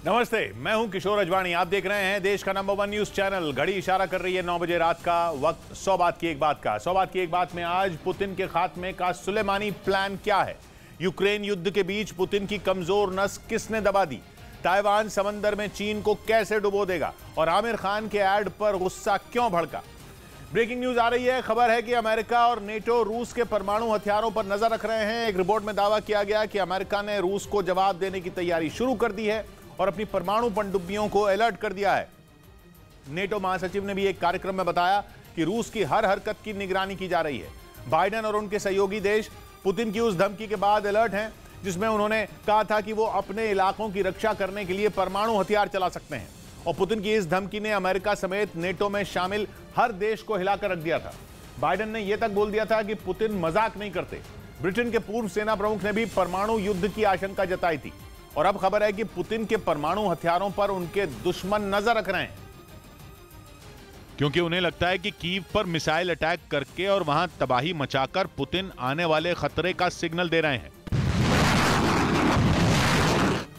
नमस्ते, मैं हूं किशोर अजवाणी। आप देख रहे हैं देश का नंबर 1 न्यूज चैनल। घड़ी इशारा कर रही है 9 बजे रात का वक्त। 100 बात की एक बात का। 100 बात की एक बात में आज पुतिन के खात्मे का सुलेमानी प्लान क्या है? यूक्रेन युद्ध के बीच पुतिन की कमजोर नस किसने दबा दी? ताइवान समंदर में चीन को कैसे डुबो देगा? और आमिर खान के ऐड पर गुस्सा क्यों भड़का? ब्रेकिंग न्यूज आ रही है। खबर है कि अमेरिका और नेटो रूस के परमाणु हथियारों पर नजर रख रहे हैं। एक रिपोर्ट में दावा किया गया कि अमेरिका ने रूस को जवाब देने की तैयारी शुरू कर दी है और अपनी परमाणु पनडुब्बियों को अलर्ट कर दिया है। नेटो महासचिव ने भी एक कार्यक्रम में बताया कि रूस की हर हरकत की निगरानी की जा रही है। बाइडेन और उनके सहयोगी देश पुतिन की उस धमकी के बाद अलर्ट हैं जिसमें उन्होंने कहा था कि वो अपने इलाकों की रक्षा करने के लिए परमाणु हथियार चला सकते हैं। और पुतिन की इस धमकी ने अमेरिका समेत नेटो में शामिल हर देश को हिलाकर रख दिया था। बाइडेन ने यह तक बोल दिया था कि पुतिन मजाक नहीं करते। ब्रिटेन के पूर्व सेना प्रमुख ने भी परमाणु युद्ध की आशंका जताई थी। और अब खबर है कि पुतिन के परमाणु हथियारों पर उनके दुश्मन नजर रख रहे हैं, क्योंकि उन्हें लगता है कि कीव पर मिसाइल अटैक करके और वहां तबाही मचाकर पुतिन आने वाले खतरे का सिग्नल दे रहे हैं।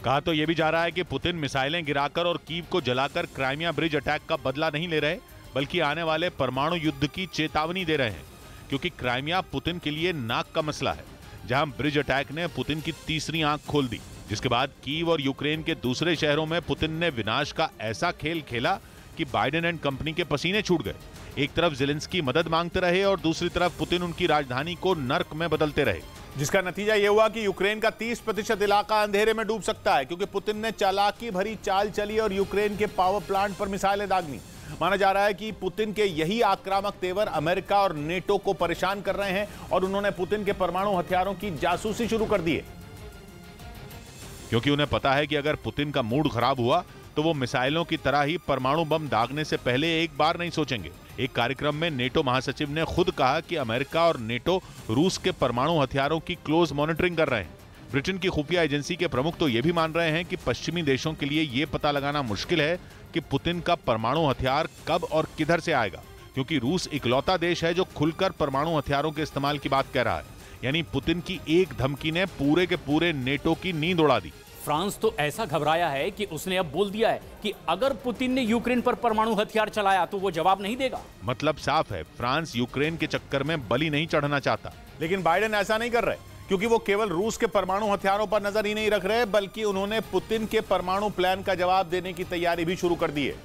कहा तो यह भी जा रहा है कि पुतिन मिसाइलें गिराकर और कीव को जलाकर क्राइमिया ब्रिज अटैक का बदला नहीं ले रहे, बल्कि आने वाले परमाणु युद्ध की चेतावनी दे रहे हैं। क्योंकि क्राइमिया पुतिन के लिए नाक का मसला है, जहां ब्रिज अटैक ने पुतिन की तीसरी आंख खोल दी, जिसके बाद कीव और यूक्रेन के दूसरे शहरों में पुतिन ने विनाश का ऐसा खेल खेला कि बाइडेन एंड कंपनी के पसीने छूट गए। एक तरफ ज़ेलेंस्की मदद मांगते रहे और दूसरी तरफ पुतिन उनकी राजधानी को नर्क में बदलते रहे, जिसका नतीजा यह हुआ कि यूक्रेन का 30% इलाका अंधेरे में डूब सकता है। क्योंकि पुतिन ने चालाकी भरी चाल चली और यूक्रेन के पावर प्लांट पर मिसाइलें दागनी। माना जा रहा है कि पुतिन के यही आक्रामक तेवर अमेरिका और नेटो को परेशान कर रहे हैं और उन्होंने पुतिन के परमाणु हथियारों की जासूसी शुरू कर दी है। क्योंकि उन्हें पता है कि अगर पुतिन का मूड खराब हुआ तो वो मिसाइलों की तरह ही परमाणु बम दागने से पहले एक बार नहीं सोचेंगे। एक कार्यक्रम में नेटो महासचिव ने खुद कहा कि अमेरिका और नेटो रूस के परमाणु हथियारों की क्लोज मॉनिटरिंग कर रहे हैं। ब्रिटेन की खुफिया एजेंसी के प्रमुख तो ये भी मान रहे हैं कि पश्चिमी देशों के लिए ये पता लगाना मुश्किल है कि पुतिन का परमाणु हथियार कब और किधर से आएगा, क्योंकि रूस इकलौता देश है जो खुलकर परमाणु हथियारों के इस्तेमाल की बात कह रहा है। यानी पुतिन की एक धमकी ने पूरे के पूरे नेटो की नींद उड़ा दी। फ्रांस तो ऐसा घबराया है कि उसने अब बोल दिया है कि अगर पुतिन ने यूक्रेन पर परमाणु हथियार चलाया तो वो जवाब नहीं देगा। मतलब साफ है, फ्रांस यूक्रेन के चक्कर में बलि नहीं चढ़ना चाहता। लेकिन बाइडेन ऐसा नहीं कर रहे, क्योंकि वो केवल रूस के परमाणु हथियारों पर नजर ही नहीं रख रहे, बल्कि उन्होंने पुतिन के परमाणु प्लान का जवाब देने की तैयारी भी शुरू कर दी है।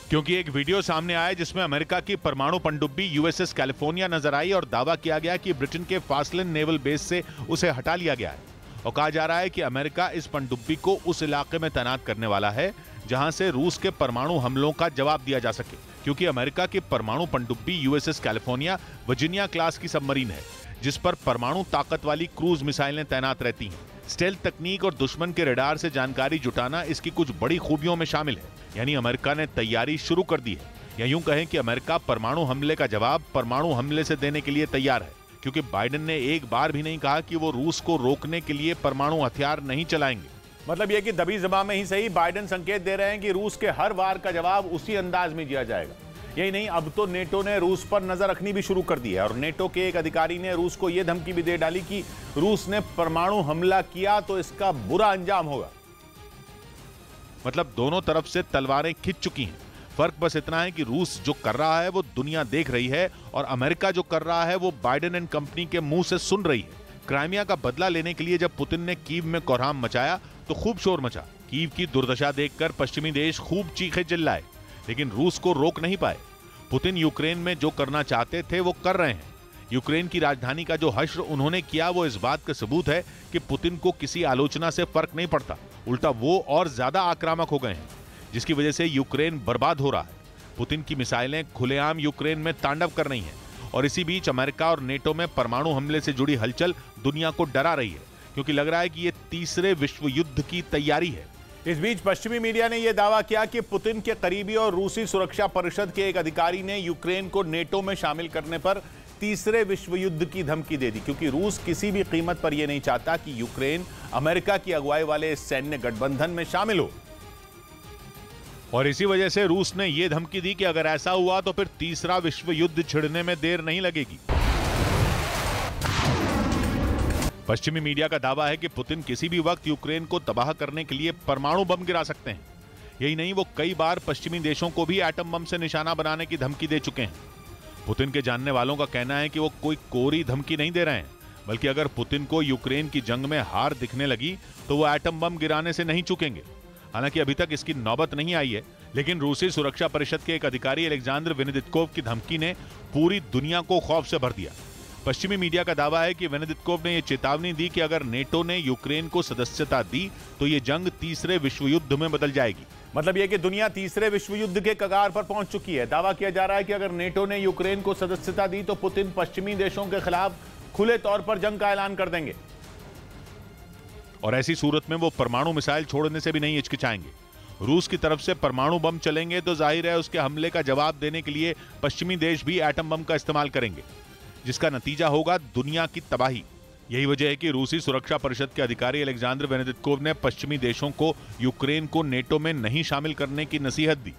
क्योंकि एक वीडियो सामने आया जिसमें अमेरिका की परमाणु पनडुब्बी यूएसएस कैलिफोर्निया नजर आई और दावा किया गया कि ब्रिटेन के फासलिन नेवल बेस से उसे हटा लिया गया है। और कहा जा रहा है कि अमेरिका इस पनडुब्बी को उस इलाके में तैनात करने वाला है जहां से रूस के परमाणु हमलों का जवाब दिया जा सके। क्योंकि अमेरिका की परमाणु पनडुब्बी यूएसएस कैलिफोर्निया वर्जीनिया क्लास की सबमरीन है, जिस पर परमाणु ताकत वाली क्रूज मिसाइलें तैनात रहती हैं। स्टेल्थ तकनीक और दुश्मन के रडार से जानकारी जुटाना इसकी कुछ बड़ी खूबियों में शामिल है। यानी अमेरिका ने तैयारी शुरू कर दी है, या यूं कहें कि अमेरिका परमाणु हमले का जवाब परमाणु हमले से देने के लिए तैयार है। क्योंकि बाइडेन ने एक बार भी नहीं कहा कि वो रूस को रोकने के लिए परमाणु हथियार नहीं चलाएंगे। मतलब यह कि दबी जबान में ही सही, बाइडेन संकेत दे रहे हैं कि रूस के हर वार का जवाब उसी अंदाज में दिया जाएगा। यही नहीं, अब तो नेटो ने रूस पर नजर रखनी भी शुरू कर दी है। और नेटो के एक अधिकारी ने रूस को यह धमकी भी दे डाली कि रूस ने परमाणु हमला किया तो इसका बुरा अंजाम होगा। मतलब दोनों तरफ से तलवारें खिंच चुकी हैं। फर्क बस इतना है कि रूस जो कर रहा है वो दुनिया देख रही है और अमेरिका जो कर रहा है वो बाइडेन एंड कंपनी के मुंह से सुन रही है। क्राइमिया का बदला लेने के लिए जब पुतिन ने कीव में कोहराम मचाया तो खूब शोर मचा। कीव की दुर्दशा देखकर पश्चिमी देश खूब चीखे चिल्लाए, लेकिन रूस को रोक नहीं पाए। पुतिन यूक्रेन में जो करना चाहते थे वो कर रहे हैं। यूक्रेन की राजधानी का जो हश्र उन्होंने किया वो इस बात का सबूत है कि पुतिन को किसी आलोचना से फर्क नहीं पड़ता, उल्टा वो और ज्यादा आक्रामक हो गए हैं, जिसकी वजह से यूक्रेन बर्बाद हो रहा है। पुतिन की मिसाइलें खुलेआम यूक्रेन में तांडव कर रही हैं और इसी बीच अमेरिका और नेटो में परमाणु हमले से जुड़ी हलचल दुनिया को डरा रही है, क्योंकि लग रहा है कि ये तीसरे विश्व युद्ध की तैयारी है। इस बीच पश्चिमी मीडिया ने यह दावा किया कि पुतिन के करीबी और रूसी सुरक्षा परिषद के एक अधिकारी ने यूक्रेन को नेटो में शामिल करने पर तीसरे विश्व युद्ध की धमकी दे दी, क्योंकि रूस किसी भी कीमत पर यह नहीं चाहता कि यूक्रेन अमेरिका की अगुवाई वाले सैन्य गठबंधन में शामिल हो। और इसी वजह से रूस ने यह धमकी दी कि अगर ऐसा हुआ तो फिर तीसरा विश्व युद्ध छिड़ने में देर नहीं लगेगी। पश्चिमी मीडिया का दावा है कि पुतिन किसी भी वक्त यूक्रेन को तबाह करने के लिए परमाणु बम गिरा सकते हैं। यही नहीं, वो कई बार पश्चिमी देशों को भी एटम बम से निशाना बनाने की धमकी दे चुके हैं। पुतिन के जानने वालों का कहना है कि वो कोई कोरी धमकी नहीं दे रहे हैं, बल्कि अगर पुतिन को यूक्रेन की जंग में हार दिखने लगी तो वो एटम बम गिराने से नहीं चूकेंगे। हालांकि अभी तक इसकी नौबत नहीं आई है, लेकिन रूसी सुरक्षा परिषद के एक अधिकारी अलेक्जेंडर वेनेदिक्तोव की धमकी ने पूरी दुनिया को खौफ से भर दिया। पश्चिमी मीडिया का दावा है कि वेनेदिक्तोव ने यह चेतावनी दी कि अगर नेटो ने यूक्रेन को सदस्यता दी तो ये जंग तीसरे विश्व युद्ध में बदल जाएगी। मतलब यह कि दुनिया तीसरे विश्व युद्ध के कगार पर पहुंच चुकी है। दावा किया जा रहा है कि अगर नेटो ने यूक्रेन को सदस्यता दी तो पुतिन पश्चिमी देशों के खिलाफ खुले तौर पर जंग का ऐलान कर देंगे और ऐसी सूरत में वो परमाणु मिसाइल छोड़ने से भी नहीं हिचकिचाएंगे। रूस की तरफ से परमाणु बम चलेंगे तो जाहिर है उसके हमले का जवाब देने के लिए पश्चिमी देश भी एटम बम का इस्तेमाल करेंगे, जिसका नतीजा होगा दुनिया की तबाही। यही वजह है कि रूसी सुरक्षा परिषद के अधिकारी अलेक्जेंडर वेनेदिक्तोव ने पश्चिमी देशों को यूक्रेन को नेटो में नहीं शामिल करने की नसीहत दी।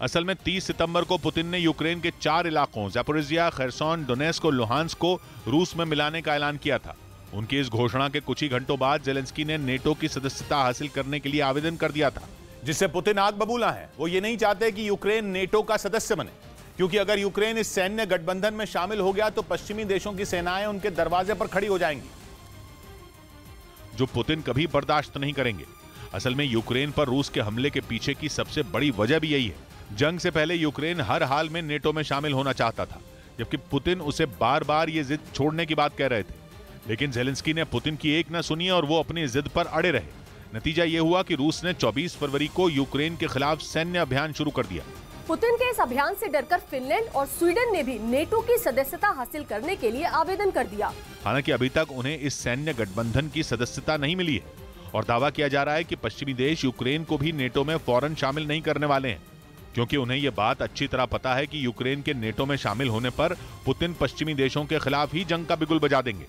असल में 30 सितंबर को पुतिन ने यूक्रेन के 4 इलाकों ज़ापोरिज़िया, खेरसोन, डोनेस्क और लुहांस्क को रूस में मिलाने का ऐलान किया था। उनकी इस घोषणा के कुछ ही घंटों बाद ज़ेलेंस्की ने नेटो की सदस्यता हासिल करने के लिए आवेदन कर दिया था, जिससे पुतिन आग बबूला है। वो ये नहीं चाहते कि यूक्रेन नेटो का सदस्य बने, क्योंकि अगर यूक्रेन इस सैन्य गठबंधन में शामिल हो गया तो पश्चिमी देशों की सेनाएं उनके दरवाजे पर खड़ी हो जाएंगी, जो पुतिन कभी बर्दाश्त नहीं करेंगे। असल में यूक्रेन पर रूस के हमले के पीछे की सबसे बड़ी वजह भी यही है। जंग से पहले यूक्रेन हर हाल में नेटो में शामिल होना चाहता था, जबकि पुतिन उसे बार बार ये जिद छोड़ने की बात कह रहे थे। लेकिन ज़ेलेंस्की ने पुतिन की एक न सुनी और वो अपनी जिद पर अड़े रहे। नतीजा ये हुआ कि रूस ने 24 फरवरी को यूक्रेन के खिलाफ सैन्य अभियान शुरू कर दिया। पुतिन के इस अभियान से डरकर फिनलैंड और स्वीडन ने भी नेटो की सदस्यता हासिल करने के लिए आवेदन कर दिया। हालांकि अभी तक उन्हें इस सैन्य गठबंधन की सदस्यता नहीं मिली है और दावा किया जा रहा है कि पश्चिमी देश यूक्रेन को भी नेटो में फौरन शामिल नहीं करने वाले हैं, क्योंकि उन्हें यह बात अच्छी तरह पता है कि यूक्रेन के नेटो में शामिल होने पर पुतिन पश्चिमी देशों के खिलाफ ही जंग का बिगुल बजा देंगे।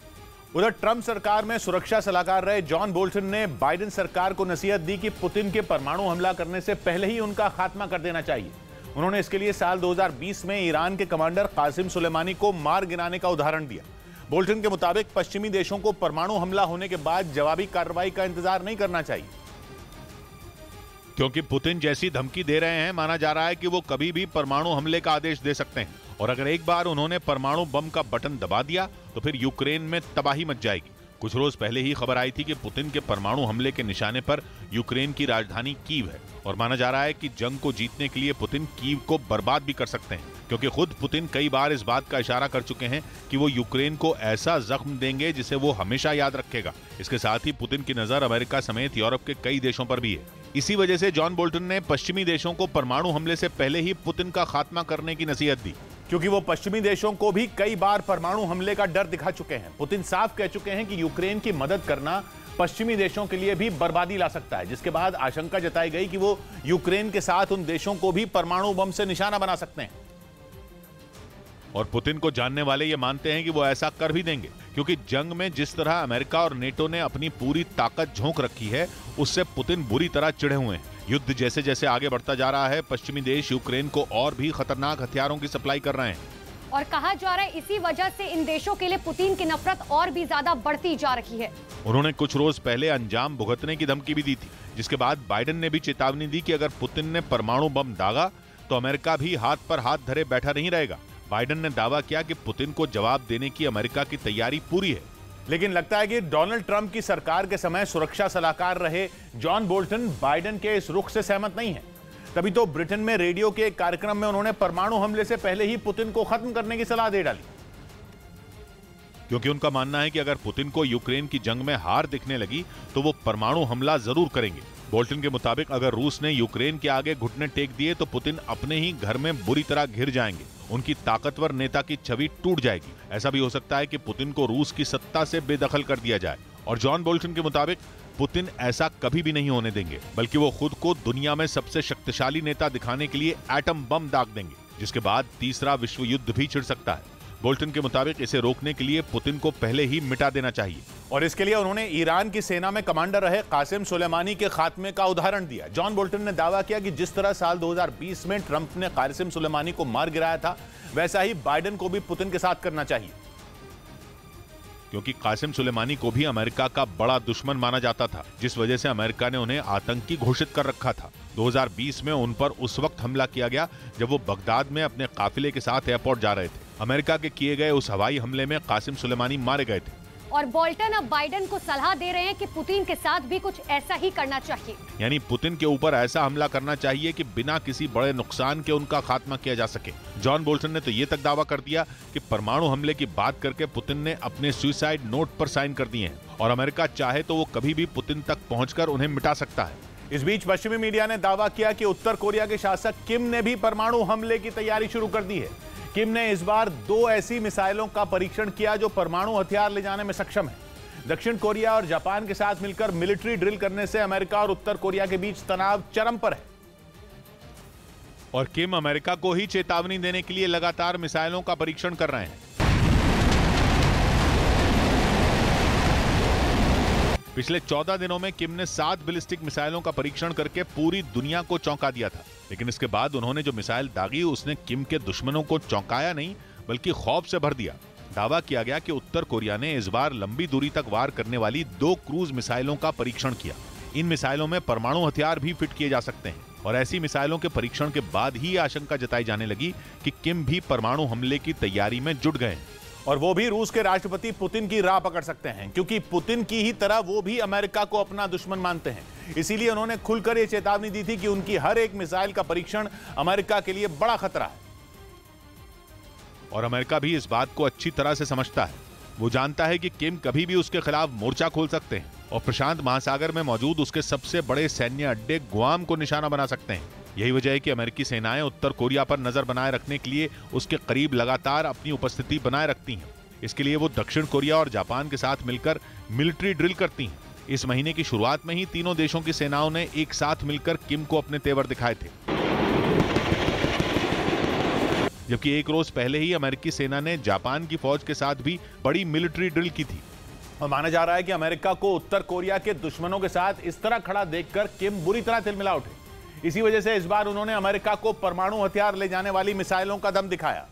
उधर ट्रंप सरकार में सुरक्षा सलाहकार रहे जॉन बोल्टन ने बाइडेन सरकार को नसीहत दी कि पुतिन के परमाणु हमला करने से पहले ही उनका खात्मा कर देना चाहिए। उन्होंने इसके लिए साल 2020 में ईरान के कमांडर कासिम सुलेमानी को मार गिराने का उदाहरण दिया। बोल्टन के मुताबिक पश्चिमी देशों को परमाणु हमला होने के बाद जवाबी कार्रवाई का इंतजार नहीं करना चाहिए, क्योंकि पुतिन जैसी धमकी दे रहे हैं, माना जा रहा है कि वो कभी भी परमाणु हमले का आदेश दे सकते हैं और अगर एक बार उन्होंने परमाणु बम का बटन दबा दिया तो फिर यूक्रेन में तबाही मच जाएगी। कुछ रोज पहले ही खबर आई थी कि पुतिन के परमाणु हमले के निशाने पर यूक्रेन की राजधानी कीव है और माना जा रहा है कि जंग को जीतने के लिए पुतिन कीव को बर्बाद भी कर सकते हैं, क्योंकि खुद पुतिन कई बार इस बात का इशारा कर चुके हैं कि वो यूक्रेन को ऐसा जख्म देंगे जिसे वो हमेशा याद रखेगा। इसके साथ ही पुतिन की नजर अमेरिका समेत यूरोप के कई देशों पर भी है। इसी वजह से जॉन बोल्टन ने पश्चिमी देशों को परमाणु हमले से पहले ही पुतिन का खात्मा करने की नसीहत दी, क्योंकि वो पश्चिमी देशों को भी कई बार परमाणु हमले का डर दिखा चुके हैं। पुतिन साफ कह चुके हैं कि यूक्रेन की मदद करना पश्चिमी देशों के लिए भी बर्बादी ला सकता है, जिसके बाद आशंका जताई गई कि वो यूक्रेन के साथ उन देशों को भी परमाणु बम से निशाना बना सकते हैं। और पुतिन को जानने वाले ये मानते हैं कि वो ऐसा कर भी देंगे, क्योंकि जंग में जिस तरह अमेरिका और नेटो ने अपनी पूरी ताकत झोंक रखी है, उससे पुतिन बुरी तरह चिढ़े हुए हैं। युद्ध जैसे जैसे आगे बढ़ता जा रहा है, पश्चिमी देश यूक्रेन को और भी खतरनाक हथियारों की सप्लाई कर रहे हैं और कहा जा रहा है इसी वजह से इन देशों के लिए पुतिन की नफरत और भी ज्यादा बढ़ती जा रही है। उन्होंने कुछ रोज पहले अंजाम भुगतने की धमकी भी दी थी, जिसके बाद बाइडेन ने भी चेतावनी दी कि अगर पुतिन ने परमाणु बम दागा तो अमेरिका भी हाथ पर हाथ धरे बैठा नहीं रहेगा। बाइडेन ने दावा किया कि पुतिन को जवाब देने की अमेरिका की तैयारी पूरी है। लेकिन लगता है कि डोनाल्ड ट्रंप की सरकार के समय सुरक्षा सलाहकार रहे जॉन बोल्टन बाइडेन के इस रुख से सहमत नहीं है। तभी तो ब्रिटेन में रेडियो के एक कार्यक्रम में उन्होंने परमाणु हमले से पहले ही पुतिन को खत्म करने की सलाह दे डाली, क्योंकि उनका मानना है कि अगर पुतिन को यूक्रेन की जंग में हार दिखने लगी तो वो परमाणु हमला जरूर करेंगे। बोल्टन के मुताबिक अगर रूस ने यूक्रेन के आगे घुटने टेक दिए तो पुतिन अपने ही घर में बुरी तरह घिर जाएंगे, उनकी ताकतवर नेता की छवि टूट जाएगी। ऐसा भी हो सकता है कि पुतिन को रूस की सत्ता से बेदखल कर दिया जाए और जॉन बोल्टन के मुताबिक पुतिन ऐसा कभी भी नहीं होने देंगे, बल्कि वो खुद को दुनिया में सबसे शक्तिशाली नेता दिखाने के लिए एटम बम दाग देंगे, जिसके बाद तीसरा विश्व युद्ध भी छिड़ सकता है। बोल्टन के मुताबिक इसे रोकने के लिए पुतिन को पहले ही मिटा देना चाहिए और इसके लिए उन्होंने ईरान की सेना में कमांडर रहे कासिम सुलेमानी के खात्मे का उदाहरण दिया। जॉन बोल्टन ने दावा किया कि जिस तरह साल 2020 में ट्रंप ने कासिम सुलेमानी को मार गिराया था, वैसा ही बाइडेन को भी पुतिन के साथ करना चाहिए, क्योंकि कासिम सुलेमानी को भी अमेरिका का बड़ा दुश्मन माना जाता था, जिस वजह से अमेरिका ने उन्हें आतंकी घोषित कर रखा था। 2020 में उन पर उस वक्त हमला किया गया जब वो बगदाद में अपने काफिले के साथ एयरपोर्ट जा रहे थे। अमेरिका के किए गए उस हवाई हमले में कासिम सुलेमानी मारे गए थे। और बोल्टन अब बाइडेन को सलाह दे रहे हैं कि पुतिन के साथ भी कुछ ऐसा ही करना चाहिए। यानी पुतिन के ऊपर ऐसा हमला करना चाहिए कि बिना किसी बड़े नुकसान के उनका खात्मा किया जा सके। जॉन बोल्टन ने तो ये तक दावा कर दिया कि परमाणु हमले की बात करके पुतिन ने अपने सुसाइड नोट पर साइन कर दिए हैं और अमेरिका चाहे तो वो कभी भी पुतिन तक पहुंचकर उन्हें मिटा सकता है। इस बीच पश्चिमी मीडिया ने दावा किया कि उत्तर कोरिया के शासक किम ने भी परमाणु हमले की तैयारी शुरू कर दी है। किम ने इस बार 2 ऐसी मिसाइलों का परीक्षण किया जो परमाणु हथियार ले जाने में सक्षम है। दक्षिण कोरिया और जापान के साथ मिलकर मिलिट्री ड्रिल करने से अमेरिका और उत्तर कोरिया के बीच तनाव चरम पर है। और किम अमेरिका को ही चेतावनी देने के लिए लगातार मिसाइलों का परीक्षण कर रहे हैं। पिछले 14 दिनों में किम ने 7 बैलिस्टिक मिसाइलों का परीक्षण करके पूरी दुनिया को चौंका दिया था, लेकिन इसके बाद उन्होंने जो मिसाइल दागी उसने किम के दुश्मनों को चौंकाया नहीं बल्कि खौफ से भर दिया। दावा किया गया कि उत्तर कोरिया ने इस बार लंबी दूरी तक वार करने वाली 2 क्रूज मिसाइलों का परीक्षण किया। इन मिसाइलों में परमाणु हथियार भी फिट किए जा सकते हैं और ऐसी मिसाइलों के परीक्षण के बाद ही आशंका जताई जाने लगी कि किम भी परमाणु हमले की तैयारी में जुट गए हैं। और वो भी रूस के राष्ट्रपति पुतिन की राह पकड़ सकते हैं, क्योंकि पुतिन की ही तरह वो भी अमेरिका को अपना दुश्मन मानते हैं। इसीलिए उन्होंने खुलकर ये चेतावनी दी थी कि उनकी हर एक मिसाइल का परीक्षण अमेरिका के लिए बड़ा खतरा है। और अमेरिका भी इस बात को अच्छी तरह से समझता है। वो जानता है कि किम कभी भी उसके खिलाफ मोर्चा खोल सकते हैं और प्रशांत महासागर में मौजूद उसके सबसे बड़े सैन्य अड्डे गुआम को निशाना बना सकते हैं। यही वजह है कि अमेरिकी सेनाएं उत्तर कोरिया पर नजर बनाए रखने के लिए उसके करीब लगातार अपनी उपस्थिति बनाए रखती हैं। इसके लिए वो दक्षिण कोरिया और जापान के साथ मिलकर मिलिट्री ड्रिल करती हैं। इस महीने की शुरुआत में ही तीनों देशों की सेनाओं ने एक साथ मिलकर किम को अपने तेवर दिखाए थे, जबकि एक रोज पहले ही अमेरिकी सेना ने जापान की फौज के साथ भी बड़ी मिलिट्री ड्रिल की थी। और माना जा रहा है कि अमेरिका को उत्तर कोरिया के दुश्मनों के साथ इस तरह खड़ा देखकर किम बुरी तरह तिलमिला उठे। इसी वजह से इस बार उन्होंने अमेरिका को परमाणु हथियार ले जाने वाली मिसाइलों का दम दिखाया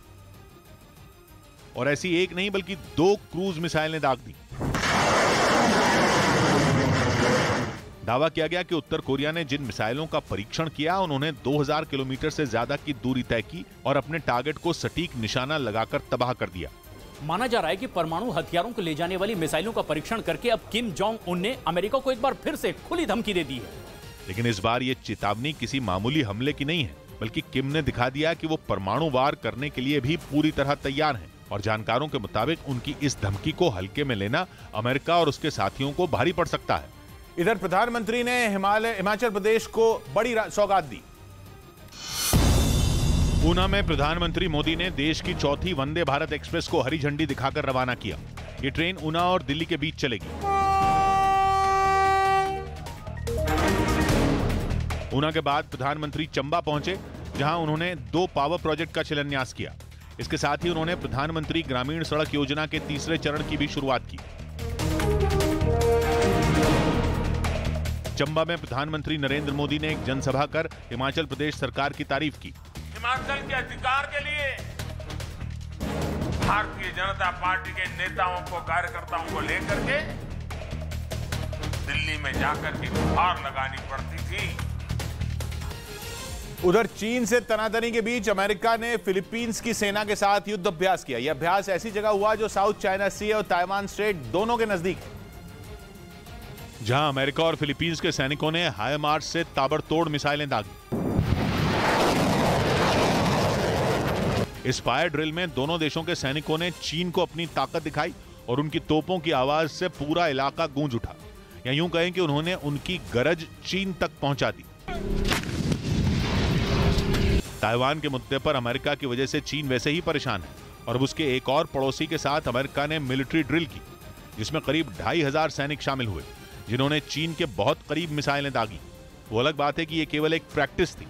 और ऐसी एक नहीं बल्कि 2 क्रूज मिसाइलें दाग दी। दावा किया गया कि उत्तर कोरिया ने जिन मिसाइलों का परीक्षण किया उन्होंने 2000 किलोमीटर से ज्यादा की दूरी तय की और अपने टारगेट को सटीक निशाना लगाकर तबाह कर दिया। माना जा रहा है कि परमाणु हथियारों को ले जाने वाली मिसाइलों का परीक्षण करके अब किम जोंग उन ने अमेरिका को एक बार फिर से खुली धमकी दे दी है। लेकिन इस बार ये चेतावनी किसी मामूली हमले की नहीं है, बल्कि किम ने दिखा दिया कि वो परमाणु वार करने के लिए भी पूरी तरह तैयार हैं और जानकारों के मुताबिक उनकी इस धमकी को हल्के में लेना अमेरिका और उसके साथियों को भारी पड़ सकता है। इधर प्रधानमंत्री ने हिमाचल प्रदेश को बड़ी सौगात दी। ऊना में प्रधानमंत्री मोदी ने देश की 4थी वंदे भारत एक्सप्रेस को हरी झंडी दिखाकर रवाना किया। ये ट्रेन ऊना और दिल्ली के बीच चलेगी। ऊना के बाद प्रधानमंत्री चंबा पहुंचे, जहां उन्होंने 2 पावर प्रोजेक्ट का शिलान्यास किया। इसके साथ ही उन्होंने प्रधानमंत्री ग्रामीण सड़क योजना के 3रे चरण की भी शुरुआत की। चंबा में प्रधानमंत्री नरेंद्र मोदी ने एक जनसभा कर हिमाचल प्रदेश सरकार की तारीफ की। हिमाचल के अधिकार के लिए भारतीय जनता पार्टी के नेताओं को, कार्यकर्ताओं को लेकर के दिल्ली में जाकर के गुहार लगानी पड़ती थी। उधर चीन से तनातनी के बीच अमेरिका ने फिलीपींस की सेना के साथ युद्ध अभ्यास किया। यह अभ्यास ऐसी जगह हुआ जो साउथ चाइना सी और ताइवान स्ट्रेट दोनों के नजदीक है, जहां अमेरिका और फिलीपींस के सैनिकों ने हाई मार्च से ताबड़तोड़ मिसाइलें दागी। इस फायर ड्रिल में दोनों देशों के सैनिकों ने चीन को अपनी ताकत दिखाई और उनकी तोपों की आवाज से पूरा इलाका गूंज उठा, या यूं कहें कि उन्होंने उनकी गरज चीन तक पहुंचा दी। ताइवान के मुद्दे पर अमेरिका की वजह से चीन वैसे ही परेशान है और अब उसके एक और पड़ोसी के साथ अमेरिका ने मिलिट्री ड्रिल की, जिसमें करीब 2500 सैनिक शामिल हुए, जिन्होंने चीन के बहुत करीब मिसाइलें दागी। वो अलग बात है कि ये केवल एक प्रैक्टिस थी,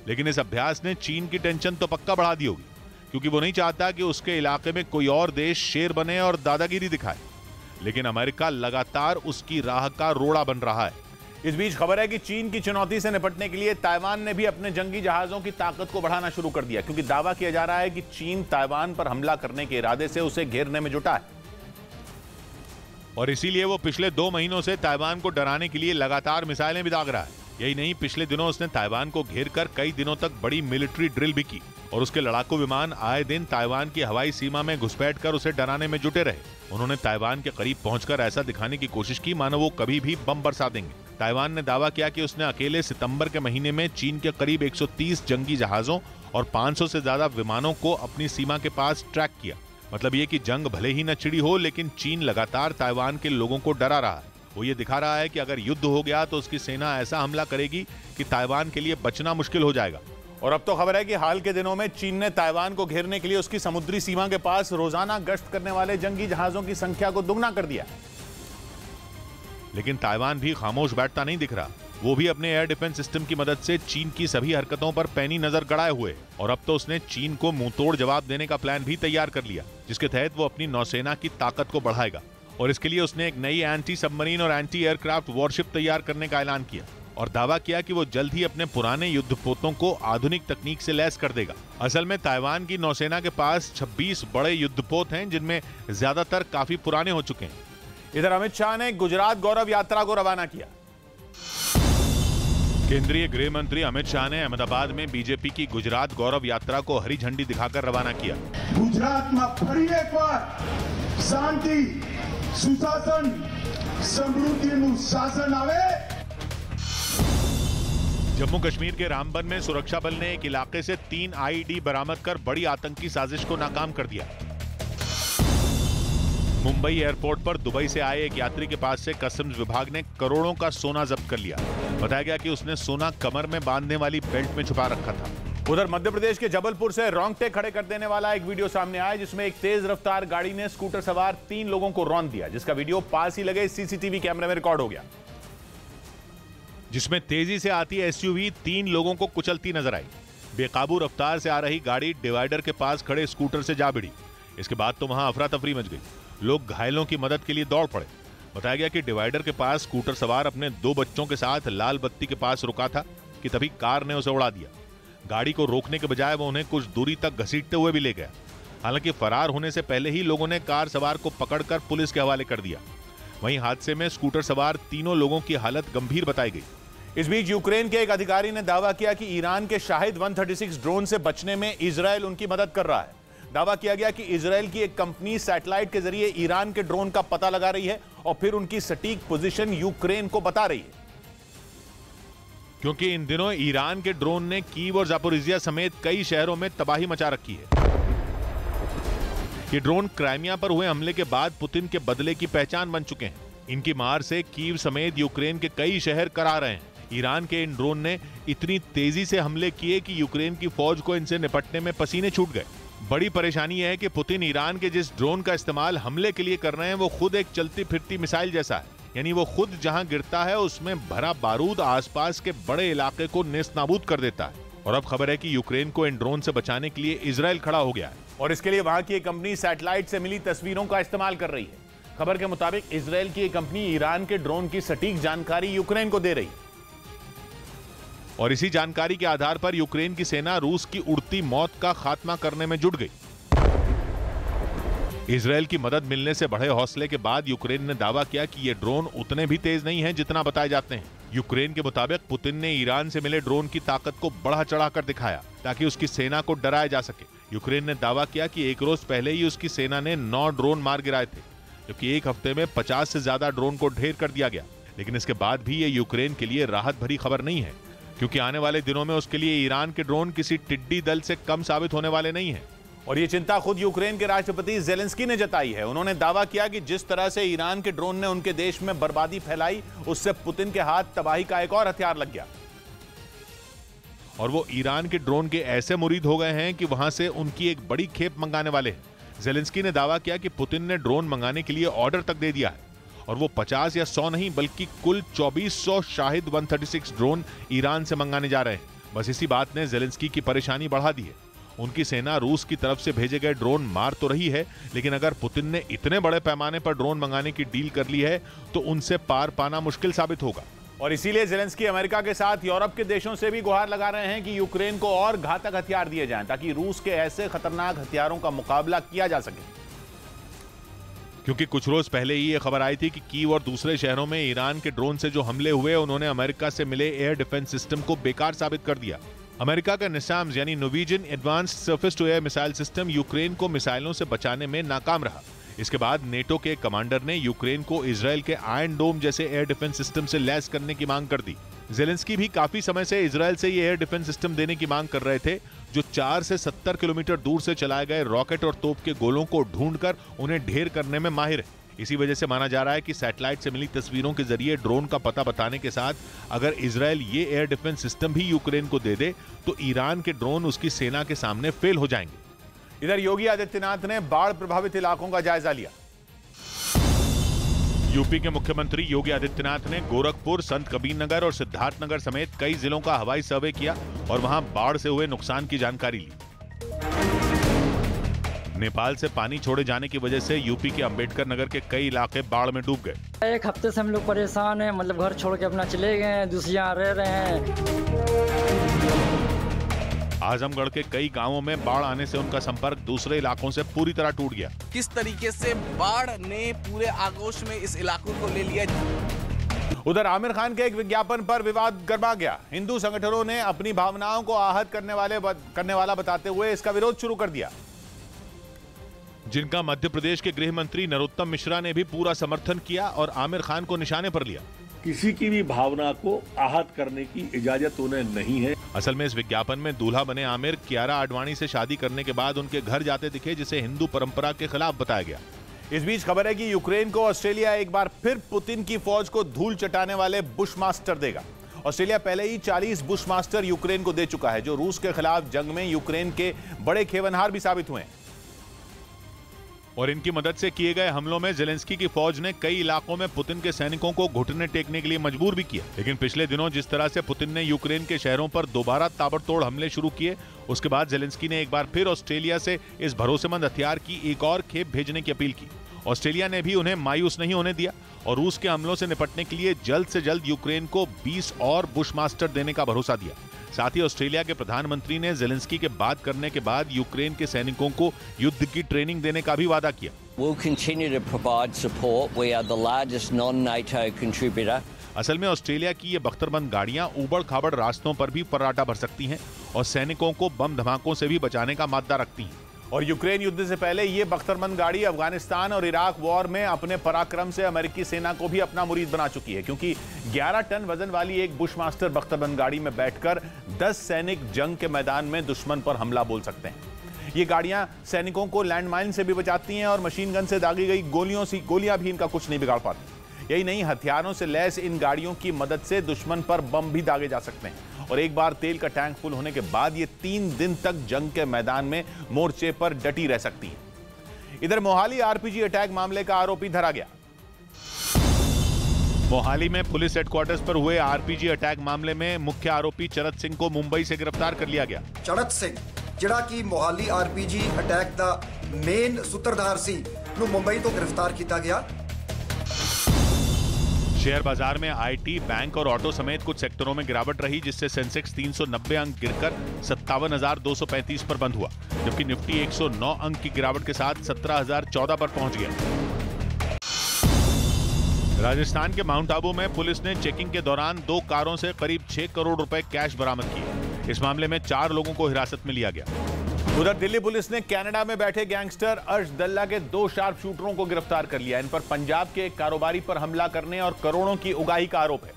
लेकिन इस अभ्यास ने चीन की टेंशन तो पक्का बढ़ा दी होगी, क्योंकि वो नहीं चाहता कि उसके इलाके में कोई और देश शेर बने और दादागिरी दिखाए। लेकिन अमेरिका लगातार उसकी राह का रोड़ा बन रहा है। इस बीच खबर है कि चीन की चुनौती से निपटने के लिए ताइवान ने भी अपने जंगी जहाजों की ताकत को बढ़ाना शुरू कर दिया, क्योंकि दावा किया जा रहा है कि चीन ताइवान पर हमला करने के इरादे से उसे घेरने में जुटा है। और इसीलिए वो पिछले 2 महीनों से ताइवान को डराने के लिए लगातार मिसाइलें भी दाग रहा है। यही नहीं, पिछले दिनों उसने ताइवान को घेरकर कई दिनों तक बड़ी मिलिट्री ड्रिल भी की और उसके लड़ाकू विमान आए दिन ताइवान की हवाई सीमा में घुसपैठ कर उसे डराने में जुटे रहे। उन्होंने ताइवान के करीब पहुंचकर ऐसा दिखाने की कोशिश की मानो वो कभी भी बम बरसा देंगे। ताइवान ने दावा किया कि उसने अकेले सितंबर के महीने में चीन के करीब 130 जंगी जहाजों और 500 से ज्यादा विमानों को अपनी सीमा के पास ट्रैक किया। मतलब ये कि जंग भले ही न छिड़ी हो, लेकिन चीन लगातार ताइवान के लोगों को डरा रहा है। वो ये दिखा रहा है कि अगर युद्ध हो गया तो उसकी सेना ऐसा हमला करेगी कि ताइवान के लिए बचना मुश्किल हो जाएगा। और अब तो खबर है कि हाल के दिनों में चीन ने ताइवान को घेरने के लिए उसकी समुद्री सीमा के पास रोजाना गश्त करने वाले जंगी जहाजों की संख्या को दुगना कर दिया। लेकिन ताइवान भी खामोश बैठता नहीं दिख रहा। वो भी अपने एयर डिफेंस सिस्टम की मदद से चीन की सभी हरकतों पर पैनी नजर गड़ाए हुए और अब तो उसने चीन को मुंहतोड़ जवाब देने का प्लान भी तैयार कर लिया, जिसके तहत वो अपनी नौसेना की ताकत को बढ़ाएगा। और इसके लिए उसने एक नई एंटी सबमरीन और एंटी एयरक्राफ्ट वॉरशिप तैयार करने का ऐलान किया और दावा किया कि वो जल्द ही अपने पुराने युद्धपोतों को आधुनिक तकनीक से लैस कर देगा। असल में ताइवान की नौसेना के पास 26 बड़े युद्धपोत हैं, जिनमें ज्यादातर काफी पुराने हो चुके हैं। इधर अमित शाह ने गुजरात गौरव यात्रा को रवाना किया। केंद्रीय गृह मंत्री अमित शाह ने अहमदाबाद में बीजेपी की गुजरात गौरव यात्रा को हरी झंडी दिखाकर रवाना किया। गुजरात में फरी एक बार शांति, सुशासन, समृद्धिનું शासन आवे। जम्मू कश्मीर के रामबन में सुरक्षा बल ने एक इलाके से 3 आईईडी बरामद कर बड़ी आतंकी साजिश को नाकाम कर दिया। मुंबई एयरपोर्ट पर दुबई से आए एक यात्री के पास से कस्टम्स विभाग ने करोड़ों का सोना जब्त कर लिया। बताया गया कि उसने सोना कमर में बांधने वाली बेल्ट में छुपा रखा था। उधर मध्य प्रदेश के जबलपुर से रोंगटे खड़े कर देने वाला एक वीडियो सामने आया, जिसमें एक तेज रफ्तार गाड़ी ने स्कूटर सवार 3 लोगों को रौंद दिया, जिसका वीडियो पास ही लगे सीसीटीवी कैमरे में रिकॉर्ड हो गया, जिसमें तेजी से आती एसयूवी 3 लोगों को कुचलती नजर आई। बेकाबू रफ्तार से आ रही गाड़ी डिवाइडर के पास खड़े स्कूटर से जा भिड़ी। इसके बाद तो वहां अफरा तफरी मच गई। लोग घायलों की मदद के लिए दौड़ पड़े। बताया गया कि डिवाइडर के पास स्कूटर सवार अपने 2 बच्चों के साथ लाल बत्ती के पास रुका था कि तभी कार ने उसे उड़ा दिया। गाड़ी को रोकने के बजाय वो उन्हें कुछ दूरी तक घसीटते हुए भी ले गया। हालांकि फरार होने से पहले ही लोगों ने कार सवार को पकड़कर पुलिस के हवाले कर दिया। वहीं हादसे में स्कूटर सवार 3 लोगों की हालत गंभीर बताई गई। इस बीच यूक्रेन के एक अधिकारी ने दावा किया कि ईरान के शाहिद 136 ड्रोन से बचने में इजरायल उनकी मदद कर रहा है। दावा किया गया कि इजरायल की एक कंपनी सैटेलाइट के जरिए ईरान के ड्रोन का पता लगा रही है और फिर उनकी सटीक पोजीशन यूक्रेन को बता रही है, क्योंकि इन दिनों ईरान के ड्रोन ने कीव और जापोरिजिया समेत कई शहरों में तबाही मचा रखी है। ये ड्रोन क्राइमिया पर हुए हमले के बाद पुतिन के बदले की पहचान बन चुके हैं। इनकी मार से कीव समेत यूक्रेन के कई शहर करा रहे हैं। ईरान के इन ड्रोन ने इतनी तेजी से हमले किए कि यूक्रेन की फौज को इनसे निपटने में पसीने छूट गए। बड़ी परेशानी यह है कि पुतिन ईरान के जिस ड्रोन का इस्तेमाल हमले के लिए कर रहे हैं वो खुद एक चलती फिरती मिसाइल जैसा है, यानी वो खुद जहां गिरता है उसमें भरा बारूद आसपास के बड़े इलाके को नेस्तनाबूद कर देता है। और अब खबर है कि यूक्रेन को इन ड्रोन से बचाने के लिए इजरायल खड़ा हो गया है और इसके लिए वहां की एक कंपनी सैटेलाइट से मिली तस्वीरों का इस्तेमाल कर रही है। खबर के मुताबिक इजरायल की एक कंपनी ईरान के ड्रोन की सटीक जानकारी यूक्रेन को दे रही है और इसी जानकारी के आधार पर यूक्रेन की सेना रूस की उड़ती मौत का खात्मा करने में जुट गई। इजरायल की मदद मिलने से बढ़े हौसले के बाद यूक्रेन ने दावा किया कि ये ड्रोन उतने भी तेज नहीं हैं जितना बताए जाते हैं। यूक्रेन के मुताबिक पुतिन ने ईरान से मिले ड्रोन की ताकत को बढ़ा चढ़ाकर दिखाया ताकि उसकी सेना को डराया जा सके। यूक्रेन ने दावा किया कि एक रोज पहले ही उसकी सेना ने 9 ड्रोन मार गिराए थे, जबकि एक हफ्ते में 50 से ज्यादा ड्रोन को ढेर कर दिया गया। लेकिन इसके बाद भी ये यूक्रेन के लिए राहत भरी खबर नहीं है, क्योंकि आने वाले दिनों में उसके लिए ईरान के ड्रोन किसी टिड्डी दल से कम साबित होने वाले नहीं हैं। और ये चिंता खुद यूक्रेन के राष्ट्रपति ज़ेलेंस्की ने जताई है। उन्होंने दावा किया कि जिस तरह से ईरान के ड्रोन ने उनके देश में बर्बादी फैलाई, उससे पुतिन के हाथ तबाही का एक और हथियार लग गया और वो ईरान के ड्रोन के ऐसे मुरीद हो गए हैं कि वहां से उनकी एक बड़ी खेप मंगाने वाले हैं। ज़ेलेंस्की ने दावा किया कि पुतिन ने ड्रोन मंगाने के लिए ऑर्डर तक दे दिया है और वो 50 या 100 नहीं बल्कि कुल 2400 शाहिद 136 ड्रोन ईरान से मंगाने जा रहे हैं। बस इसी बात ने ज़ेलेंस्की की परेशानी बढ़ा दी है। उनकी सेना रूस की तरफ से भेजे गए ड्रोन मार तो रही है, लेकिन अगर पुतिन ने इतने बड़े पैमाने पर ड्रोन मंगाने की डील कर ली है तो उनसे पार पाना मुश्किल साबित होगा। और इसीलिए ज़ेलेंस्की अमेरिका के साथ यूरोप के देशों से भी गुहार लगा रहे हैं कि यूक्रेन को और घातक हथियार दिए जाएं ताकि रूस के ऐसे खतरनाक हथियारों का मुकाबला किया जा सके। क्योंकि कुछ रोज पहले ही ये खबर आई थी कि कीव और दूसरे शहरों में ईरान के ड्रोन से जो हमले हुए उन्होंने अमेरिका से मिले एयर डिफेंस सिस्टम को बेकार साबित कर दिया। अमेरिका का निसाम्स यानी Norwegian advanced surface to air missile system Ukraine को मिसाइलों से बचाने में नाकाम रहा। इसके बाद नेटो के कमांडर ने यूक्रेन को इजराइल के आयरन डोम जैसे एयर डिफेंस सिस्टम से लैस करने की मांग कर दी। ज़ेलेंस्की भी काफी समय से इजराइल से ये एयर डिफेंस सिस्टम देने की मांग कर रहे थे, जो 4 से 70 किलोमीटर दूर से चलाए गए रॉकेट और तोप के गोलों को ढूंढकर उन्हें ढेर करने में माहिर है। इसी वजह से माना जा रहा है कि सैटेलाइट से मिली तस्वीरों के जरिए ड्रोन का पता बताने के साथ अगर इजराइल ये एयर डिफेंस सिस्टम भी यूक्रेन को दे दे तो ईरान के ड्रोन उसकी सेना के सामने फेल हो जाएंगे। इधर योगी आदित्यनाथ ने बाढ़ प्रभावित इलाकों का जायजा लिया। यूपी के मुख्यमंत्री योगी आदित्यनाथ ने गोरखपुर, संत कबीरनगर और सिद्धार्थनगर समेत कई जिलों का हवाई सर्वे किया और वहां बाढ़ से हुए नुकसान की जानकारी ली। नेपाल से पानी छोड़े जाने की वजह से यूपी के अंबेडकर नगर के कई इलाके बाढ़ में डूब गए। 1 हफ्ते से हम लोग परेशान हैं, मतलब घर छोड़ के अपना चले गए हैं, दूसरे यहाँ रह रहे हैं। आजमगढ़ के कई गांवों में बाढ़ आने से उनका संपर्क दूसरे इलाकों से पूरी तरह टूट गया। किस तरीके से बाढ़ ने पूरे आगोश में इस इलाकों को ले लिया। उधर आमिर खान के एक विज्ञापन पर विवाद गरमा गया। हिंदू संगठनों ने अपनी भावनाओं को आहत करने वाला बताते हुए इसका विरोध शुरू कर दिया, जिनका मध्य प्रदेश के गृह मंत्री नरोत्तम मिश्रा ने भी पूरा समर्थन किया और आमिर खान को निशाने पर लिया। किसी की भी भावना को आहत करने की इजाजत उन्हें नहीं है। असल में इस विज्ञापन में दूल्हा बने आमिर कियारा आडवाणी से शादी करने के बाद उनके घर जाते दिखे, जिसे हिंदू परंपरा के खिलाफ बताया गया। इस बीच खबर है कि यूक्रेन को ऑस्ट्रेलिया एक बार फिर पुतिन की फौज को धूल चटाने वाले बुशमास्टर देगा। ऑस्ट्रेलिया पहले ही 40 बुशमास्टर यूक्रेन को दे चुका है, जो रूस के खिलाफ जंग में यूक्रेन के बड़े खेवनहार भी साबित हुए हैं। और इनकी मदद से किए गए हमलों में ज़ेलेंस्की की फौज ने कई इलाकों में पुतिन के सैनिकों को घुटने टेकने के लिए मजबूर भी किया। लेकिन पिछले दिनों जिस तरह से पुतिन ने यूक्रेन के शहरों पर दोबारा ताबड़तोड़ हमले शुरू किए, उसके बाद ज़ेलेंस्की ने एक बार फिर ऑस्ट्रेलिया से इस भरोसेमंद हथियार की एक और खेप भेजने की अपील की। ऑस्ट्रेलिया ने भी उन्हें मायूस नहीं होने दिया और रूस के हमलों से निपटने के लिए जल्द से जल्द यूक्रेन को 20 और बुशमास्टर देने का भरोसा दिया। साथ ही ऑस्ट्रेलिया के प्रधानमंत्री ने ज़ेलेंस्की के बात करने के बाद यूक्रेन के सैनिकों को युद्ध की ट्रेनिंग देने का भी वादा किया। We'll continue to provide support. We are the largest non-NATO contributor. असल में ऑस्ट्रेलिया की ये बख्तरबंद गाड़ियां ऊबड़-खाबड़ रास्तों पर भी फर्राटा भर सकती हैं और सैनिकों को बम धमाकों से भी बचाने का मादा रखती हैं। और यूक्रेन युद्ध से पहले ये बख्तरबंद गाड़ी अफगानिस्तान और इराक वॉर में अपने पराक्रम से अमेरिकी सेना को भी अपना मुरीद बना चुकी है, क्योंकि 11 टन वजन वाली एक बुशमास्टर बख्तरबंद गाड़ी में बैठकर 10 सैनिक जंग के मैदान में दुश्मन पर हमला बोल सकते हैं। ये गाड़ियां सैनिकों को लैंडमाइन से भी बचाती हैं और मशीन गन से दागी गई गोलियां भी इनका कुछ नहीं बिगाड़ पाती। यही नहीं, हथियारों से लैस इन गाड़ियों की मदद से दुश्मन पर बम भी दागे जा सकते हैं और एक बार तेल का टैंक फुल होने के बाद ये 3 दिन तक जंग के मैदान में मोर्चे पर डटी रह सकती है। इधर मोहाली आरपीजी अटैक मामले का आरोपी धरा गया। मोहाली में पुलिस हेडक्वार्टर्स पर हुए आरपीजी अटैक मामले में मुख्य आरोपी चरत सिंह को मुंबई से गिरफ्तार कर लिया गया। चरत सिंह ਜਿਹੜਾ ਕਿ मोहाली आरपीजी अटैक ਦਾ मेन सूत्रधार ਸੀ ਨੂੰ मुंबई तो गिरफ्तार किया गया। शेयर बाजार में आईटी, बैंक और ऑटो समेत कुछ सेक्टरों में गिरावट रही, जिससे सेंसेक्स 390 अंक गिरकर 57,235 पर बंद हुआ, जबकि निफ्टी 109 अंक की गिरावट के साथ 17,014 पर पहुंच गया। राजस्थान के माउंट आबू में पुलिस ने चेकिंग के दौरान 2 कारों से करीब 6 करोड़ रुपए कैश बरामद किए। इस मामले में 4 लोगों को हिरासत में लिया गया। उधर दिल्ली पुलिस ने कनाडा में बैठे गैंगस्टर अर्श दल्ला के 2 शार्प शूटरों को गिरफ्तार कर लिया। इन पर पंजाब के एक कारोबारी पर हमला करने और करोड़ों की उगाही का आरोप है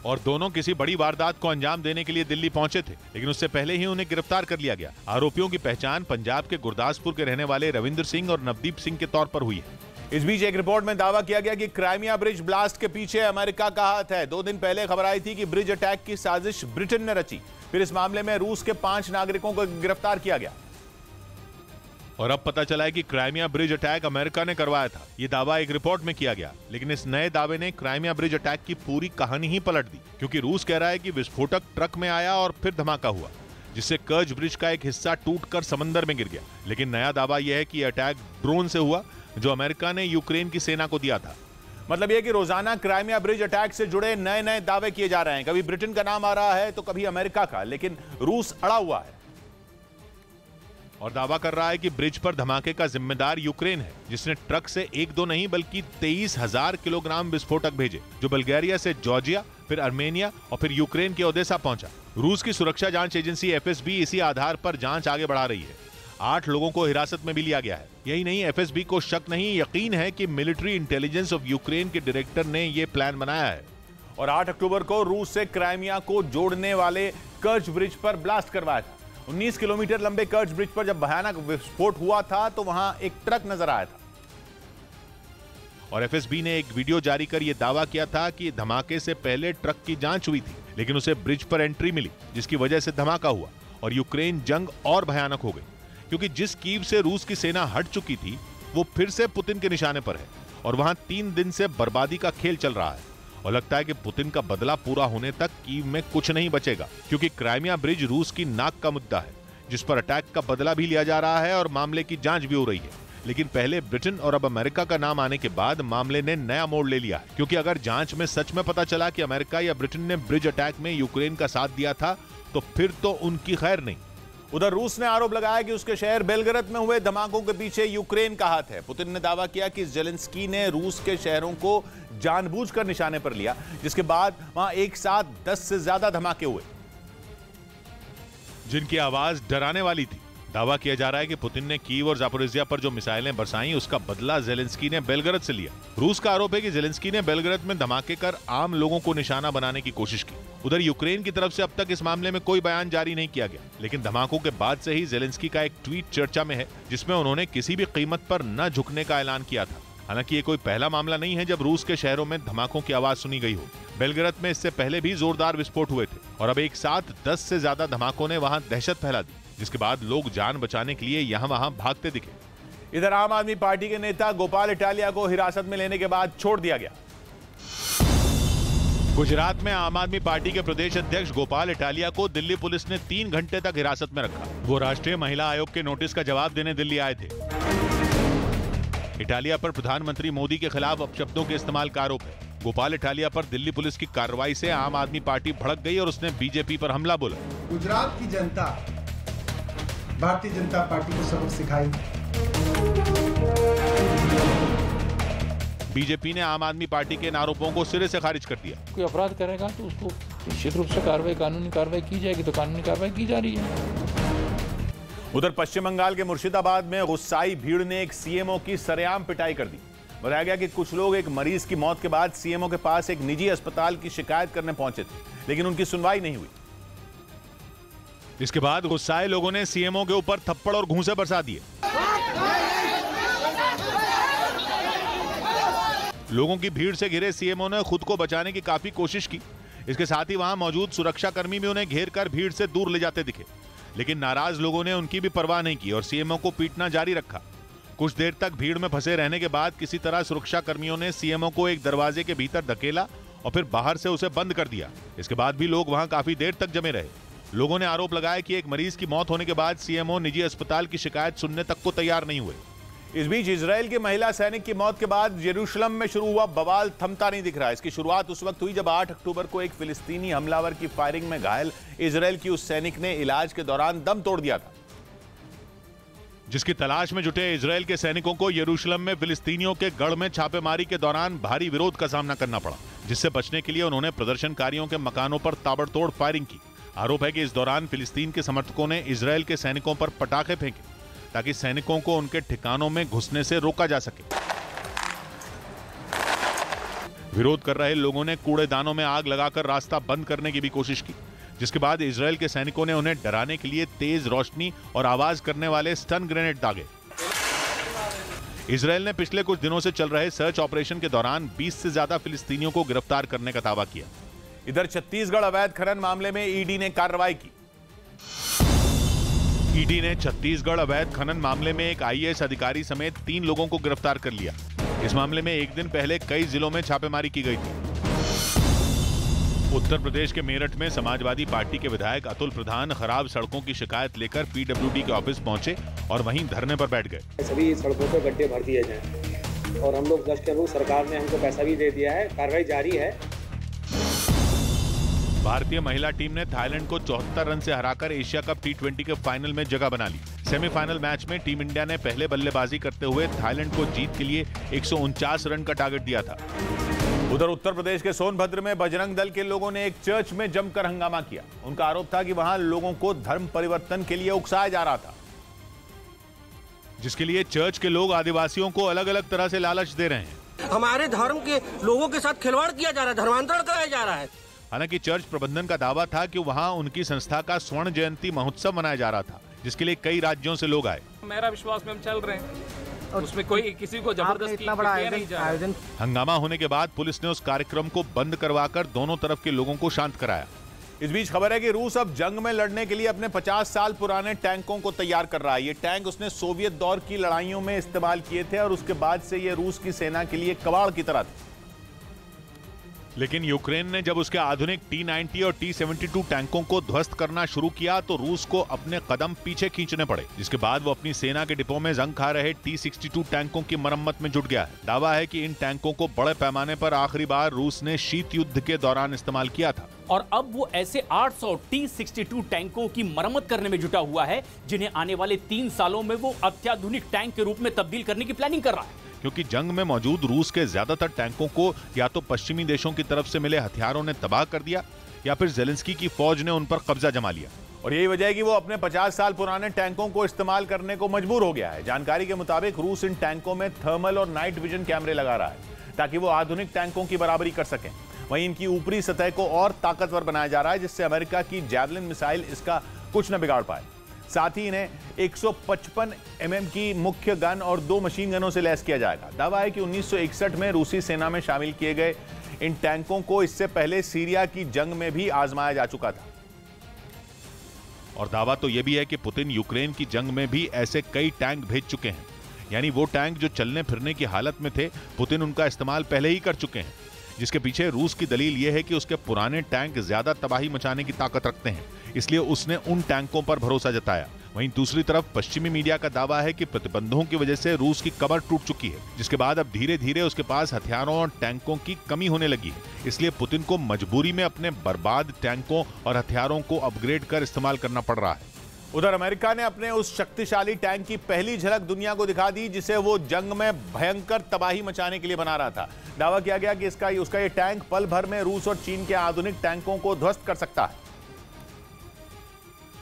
और दोनों किसी बड़ी वारदात को अंजाम देने के लिए दिल्ली पहुंचे थे, लेकिन उससे पहले ही उन्हें गिरफ्तार कर लिया गया। आरोपियों की पहचान पंजाब के गुरदासपुर के रहने वाले रविंदर सिंह और नवदीप सिंह के तौर पर हुई है। इस बीच एक रिपोर्ट में दावा किया गया कि क्राइमिया ब्रिज ब्लास्ट के पीछे अमेरिका का हाथ है। 2 दिन पहले खबर आई थी कि ब्रिज अटैक की साजिश ब्रिटेन ने रची। फिर इस मामले में रूस के 5 नागरिकों को गिरफ्तार किया गया और अब पता चला है कि क्राइमिया ब्रिज अटैक अमेरिका ने करवाया था। यह दावा एक रिपोर्ट में किया गया, लेकिन इस नए दावे ने क्राइमिया ब्रिज अटैक की पूरी कहानी ही पलट दी, क्योंकि रूस कह रहा है कि विस्फोटक ट्रक में आया और फिर धमाका हुआ, जिससे कर्ज ब्रिज का एक हिस्सा टूटकर समंदर में गिर गया। लेकिन नया दावा यह है कि यह अटैक ड्रोन से हुआ, जो अमेरिका ने यूक्रेन की सेना को दिया था। मतलब यह कि रोजाना क्राइमिया ब्रिज अटैक से जुड़े नए नए दावे किए जा रहे हैं। कभी ब्रिटेन का नाम आ रहा है तो कभी अमेरिका का, लेकिन रूस अड़ा हुआ है। और दावा कर रहा है कि ब्रिज पर धमाके का जिम्मेदार यूक्रेन है, जिसने ट्रक से 1-2 नहीं बल्कि 23,000 किलोग्राम विस्फोटक भेजे, जो बल्गेरिया से जॉर्जिया, फिर आर्मेनिया और फिर यूक्रेन के ओदेसा पहुंचा। रूस की सुरक्षा जांच एजेंसी एफएसबी इसी आधार पर जांच आगे बढ़ा रही है। 8 लोगों को हिरासत में भी लिया गया है। यही नहीं, एफएसबी को शक नहीं, यकीन है कि मिलिट्री इंटेलिजेंस ऑफ यूक्रेन के डायरेक्टर ने यह प्लान बनाया है। और 8 अक्टूबर को रूस से क्राइमिया को जोड़ने वाले कर्च ब्रिज पर ब्लास्ट करवाया था। 19 किलोमीटर लंबे कर्च ब्रिज पर जब भयानक विस्फोट हुआ था तो वहां एक ट्रक नजर आया था। और एफएसबी ने एक वीडियो जारी कर यह दावा किया था कि धमाके से पहले ट्रक की जांच हुई थी, लेकिन उसे ब्रिज पर एंट्री मिली, जिसकी वजह से धमाका हुआ और यूक्रेन जंग और भयानक हो गई, क्योंकि जिस कीव से रूस की सेना हट चुकी थी वो फिर से पुतिन के निशाने पर है और वहां 3 दिन से बर्बादी का खेल चल रहा है। और लगता है कि पुतिन का बदला पूरा होने तक कीव में कुछ नहीं बचेगा, क्योंकि क्राइमिया ब्रिज रूस की नाक का मुद्दा है, जिस पर अटैक का बदला भी लिया जा रहा है और मामले की जांच भी हो रही है। लेकिन पहले ब्रिटेन और अब अमेरिका का नाम आने के बाद मामले ने नया मोड़ ले लिया है, क्योंकि अगर जांच में सच में पता चला कि अमेरिका या ब्रिटेन ने ब्रिज अटैक में यूक्रेन का साथ दिया था तो फिर तो उनकी खैर नहीं। उधर रूस ने आरोप लगाया कि उसके शहर बेलग्राद में हुए धमाकों के पीछे यूक्रेन का हाथ है। पुतिन ने दावा किया कि जेलेंस्की ने रूस के शहरों को जानबूझकर निशाने पर लिया, जिसके बाद वहां एक साथ 10 से ज्यादा धमाके हुए, जिनकी आवाज डराने वाली थी। दावा किया जा रहा है कि पुतिन ने कीव और जापोरिजिया पर जो मिसाइलें बरसाई उसका बदला जेलेंस्की ने बेलग्राद से लिया। रूस का आरोप है कि जेलेंस्की ने बेलग्राद में धमाके कर आम लोगों को निशाना बनाने की कोशिश की। उधर यूक्रेन की तरफ से अब तक इस मामले में कोई बयान जारी नहीं किया गया, लेकिन धमाकों के बाद से ही जेलेंस्की का एक ट्वीट चर्चा में है, जिसमें उन्होंने किसी भी कीमत पर न झुकने का ऐलान किया था। हालांकि ये कोई पहला मामला नहीं है जब रूस के शहरों में धमाकों की आवाज सुनी गई हो। बेलग्राद में इससे पहले भी जोरदार विस्फोट हुए थे और अब एक साथ 10 से ज्यादा धमाकों ने वहां दहशत फैला दी, जिसके बाद लोग जान बचाने के लिए यहां वहां भागते दिखे। इधर आम आदमी पार्टी के नेता गोपाल इटालिया को हिरासत में लेने के बाद छोड़ दिया गया। गुजरात में आम आदमी पार्टी के प्रदेश अध्यक्ष गोपाल इटालिया को दिल्ली पुलिस ने 3 घंटे तक हिरासत में रखा। वो राष्ट्रीय महिला आयोग के नोटिस का जवाब देने दिल्ली आए थे। इटालिया पर प्रधानमंत्री मोदी के खिलाफ अपशब्दों के इस्तेमाल का आरोप है। गोपाल इटालिया पर दिल्ली पुलिस की कार्रवाई से आम आदमी पार्टी भड़क गई और उसने बीजेपी पर हमला बोला। गुजरात की जनता भारतीय जनता पार्टी को सबक सिखाई। बीजेपी ने आम आदमी पार्टी के इन आरोपों को सिरे से खारिज कर दिया। कोई अपराध करेगा तो उसको निश्चित रूप से कानूनी कार्रवाई की जाएगी, तो कानूनी कार्रवाई की जा रही है। उधर पश्चिम बंगाल के मुर्शिदाबाद में गुस्साई भीड़ ने एक सीएमओ की सरेआम पिटाई कर दी। बताया गया कि कुछ लोग एक मरीज की मौत के बाद सीएमओ के पास एक निजी अस्पताल की शिकायत करने पहुंचे थे, लेकिन उनकी सुनवाई नहीं हुई। इसके बाद गुस्साए लोगों ने सीएमओ के ऊपर थप्पड़ और घूंसे बरसा दिए। लोगों की भीड़ से घिरे सीएमओ ने खुद को बचाने की काफी कोशिश की। इसके साथ ही वहां मौजूद सुरक्षाकर्मी भी उन्हें घेर कर भीड़ से दूर ले जाते दिखे, लेकिन नाराज लोगों ने उनकी भी परवाह नहीं की और सीएमओ को पीटना जारी रखा। कुछ देर तक भीड़ में फंसे रहने के बाद किसी तरह सुरक्षा कर्मियों ने सीएमओ को एक दरवाजे के भीतर धकेला और फिर बाहर से उसे बंद कर दिया। इसके बाद भी लोग वहां काफी देर तक जमे रहे। लोगों ने आरोप लगाया कि एक मरीज की मौत होने के बाद सीएमओ निजी अस्पताल की शिकायत सुनने तक को तैयार नहीं हुए। इस बीच इजराइल की महिला सैनिक की मौत के बाद यरूशलेम में शुरू हुआ बवाल थमता नहीं दिख रहा है। इसकी शुरुआत उस वक्त हुई जब 8 अक्टूबर को एक फिलिस्तीनी हमलावर की फायरिंग में घायल इजराइल की उस सैनिक ने इलाज के दौरान दम तोड़ दिया था। जिसकी तलाश में जुटे इजराइल के सैनिकों को यरूशलेम में फिलिस्तीनियों के गढ़ में छापेमारी के दौरान भारी विरोध का सामना करना पड़ा, जिससे बचने के लिए उन्होंने प्रदर्शनकारियों के मकानों पर ताबड़तोड़ फायरिंग की। आरोप है कि इस दौरान फिलिस्तीन के समर्थकों ने इजराइल के सैनिकों पर पटाखे फेंके ताकि सैनिकों को उनके ठिकानों में घुसने से रोका जा सके। विरोध कर रहे लोगों ने कूड़ेदानों में आग लगाकर रास्ता बंद करने की भी कोशिश की, जिसके बाद इजराइल के सैनिकों ने उन्हें डराने के लिए तेज रोशनी और आवाज करने वाले स्टन ग्रेनेड दागे। इजराइल ने पिछले कुछ दिनों से चल रहे सर्च ऑपरेशन के दौरान 20 से ज्यादा फिलिस्तीनियों को गिरफ्तार करने का दावा किया। इधर छत्तीसगढ़ अवैध खनन मामले में ईडी ने कार्रवाई की। ईडी ने छत्तीसगढ़ अवैध खनन मामले में एक आईएएस अधिकारी समेत 3 लोगों को गिरफ्तार कर लिया। इस मामले में एक दिन पहले कई जिलों में छापेमारी की गई थी। उत्तर प्रदेश के मेरठ में समाजवादी पार्टी के विधायक अतुल प्रधान खराब सड़कों की शिकायत लेकर पीडब्ल्यूडी के ऑफिस पहुंचे और वहीं धरने पर बैठ गए। सभी सड़कों पर गड्ढे भर दिए जाएं और हम लोग 10 के अनुरूप सरकार ने हमको पैसा भी दे दिया है, कार्रवाई जारी है। भारतीय महिला टीम ने थाईलैंड को 74 रन से हराकर एशिया कप T20 के फाइनल में जगह बना ली। सेमीफाइनल मैच में टीम इंडिया ने पहले बल्लेबाजी करते हुए थाईलैंड को जीत के लिए 149 रन का टारगेट दिया था। उधर उत्तर प्रदेश के सोनभद्र में बजरंग दल के लोगों ने एक चर्च में जमकर हंगामा किया। उनका आरोप था कि वहां लोगों को धर्म परिवर्तन के लिए उकसाया जा रहा था, जिसके लिए चर्च के लोग आदिवासियों को अलग अलग तरह से लालच दे रहे हैं। हमारे धर्म के लोगों के साथ खिलवाड़ किया जा रहा है, धर्मांतरण कराया जा रहा है। हालांकि चर्च प्रबंधन का दावा था कि वहां उनकी संस्था का स्वर्ण जयंती महोत्सव मनाया जा रहा था, जिसके लिए कई राज्यों से लोग आए। मेरा विश्वास में हम चल रहे हैं, उसमें कोई किसी को जबरदस्ती इतना बड़ा आयोजन। हंगामा होने के बाद पुलिस ने उस कार्यक्रम को बंद करवाकर दोनों तरफ के लोगों को शांत कराया। इस बीच खबर है कि रूस अब जंग में लड़ने के लिए अपने 50 साल पुराने टैंकों को तैयार कर रहा है। ये टैंक उसने सोवियत दौर की लड़ाइयों में इस्तेमाल किए थे और उसके बाद से ये रूस की सेना के लिए कबाड़ की तरह थे। लेकिन यूक्रेन ने जब उसके आधुनिक T-90 और T-72 टैंकों को ध्वस्त करना शुरू किया तो रूस को अपने कदम पीछे खींचने पड़े, जिसके बाद वो अपनी सेना के डिपो में जंग खा रहे T-62 टैंकों की मरम्मत में जुट गया है। दावा है कि इन टैंकों को बड़े पैमाने पर आखिरी बार रूस ने शीत युद्ध के दौरान इस्तेमाल किया था और अब वो ऐसे 800 T-62 टैंकों की मरम्मत करने में जुटा हुआ है, जिन्हें आने वाले 3 सालों में वो अत्याधुनिक टैंक के रूप में तब्दील करने की प्लानिंग कर रहा है। क्योंकि जंग में मौजूद रूस के ज्यादातर टैंकों को या तो पश्चिमी देशों की तरफ से मिले हथियारों ने तबाह कर दिया या फिर जेलेंस्की की फौज ने उन पर कब्जा जमा लिया। और यही वजह है कि वो अपने 50 साल पुराने टैंकों को इस्तेमाल करने को मजबूर हो गया है। जानकारी के मुताबिक रूस इन टैंकों में थर्मल और नाइट विजन कैमरे लगा रहा है ताकि वो आधुनिक टैंकों की बराबरी कर सकें। वहीं इनकी ऊपरी सतह को और ताकतवर बनाया जा रहा है, जिससे अमेरिका की जैवलिन मिसाइल इसका कुछ न बिगाड़ पाए। साथ ही इन्हें 155 mm की मुख्य गन और 2 मशीन गनों से लैस किया जाएगा। दावा है कि 1961 में रूसी सेना में शामिल किए गए इन टैंकों को इससे पहले सीरिया की जंग में भी आजमाया जा चुका था। और दावा तो यह भी है कि पुतिन यूक्रेन की जंग में भी ऐसे कई टैंक भेज चुके हैं, यानी वो टैंक जो चलने फिरने की हालत में थे, पुतिन उनका इस्तेमाल पहले ही कर चुके हैं। जिसके पीछे रूस की दलील यह है कि उसके पुराने टैंक ज्यादा तबाही मचाने की ताकत रखते हैं, इसलिए उसने उन टैंकों पर भरोसा जताया। वहीं दूसरी तरफ पश्चिमी मीडिया का दावा है कि प्रतिबंधों की वजह से रूस की कमर टूट चुकी है, जिसके बाद अब धीरे धीरे उसके पास हथियारों और टैंकों की कमी होने लगी है। इसलिए पुतिन को मजबूरी में अपने बर्बाद टैंकों और हथियारों को अपग्रेड कर इस्तेमाल करना पड़ रहा है। उधर अमेरिका ने अपने उस शक्तिशाली टैंक की पहली झलक दुनिया को दिखा दी, जिसे वो जंग में भयंकर तबाही मचाने के लिए बना रहा था। दावा किया गया कि उसका ये टैंक पल भर में रूस और चीन के आधुनिक टैंकों को ध्वस्त कर सकता है,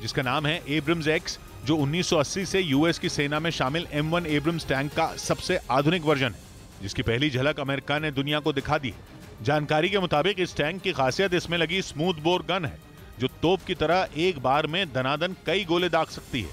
जिसका नाम है एब्रम्स एक्स, जो 1980 से यूएस की सेना में शामिल M1 एब्रम्स टैंक का सबसे आधुनिक वर्जन है, जिसकी पहली झलक अमेरिका ने दुनिया को दिखा दी है। जानकारी के मुताबिक इस टैंक की खासियत इसमें लगी स्मूथ बोर गन है, जो तोप की तरह एक बार में दनादन कई गोले दाग सकती है।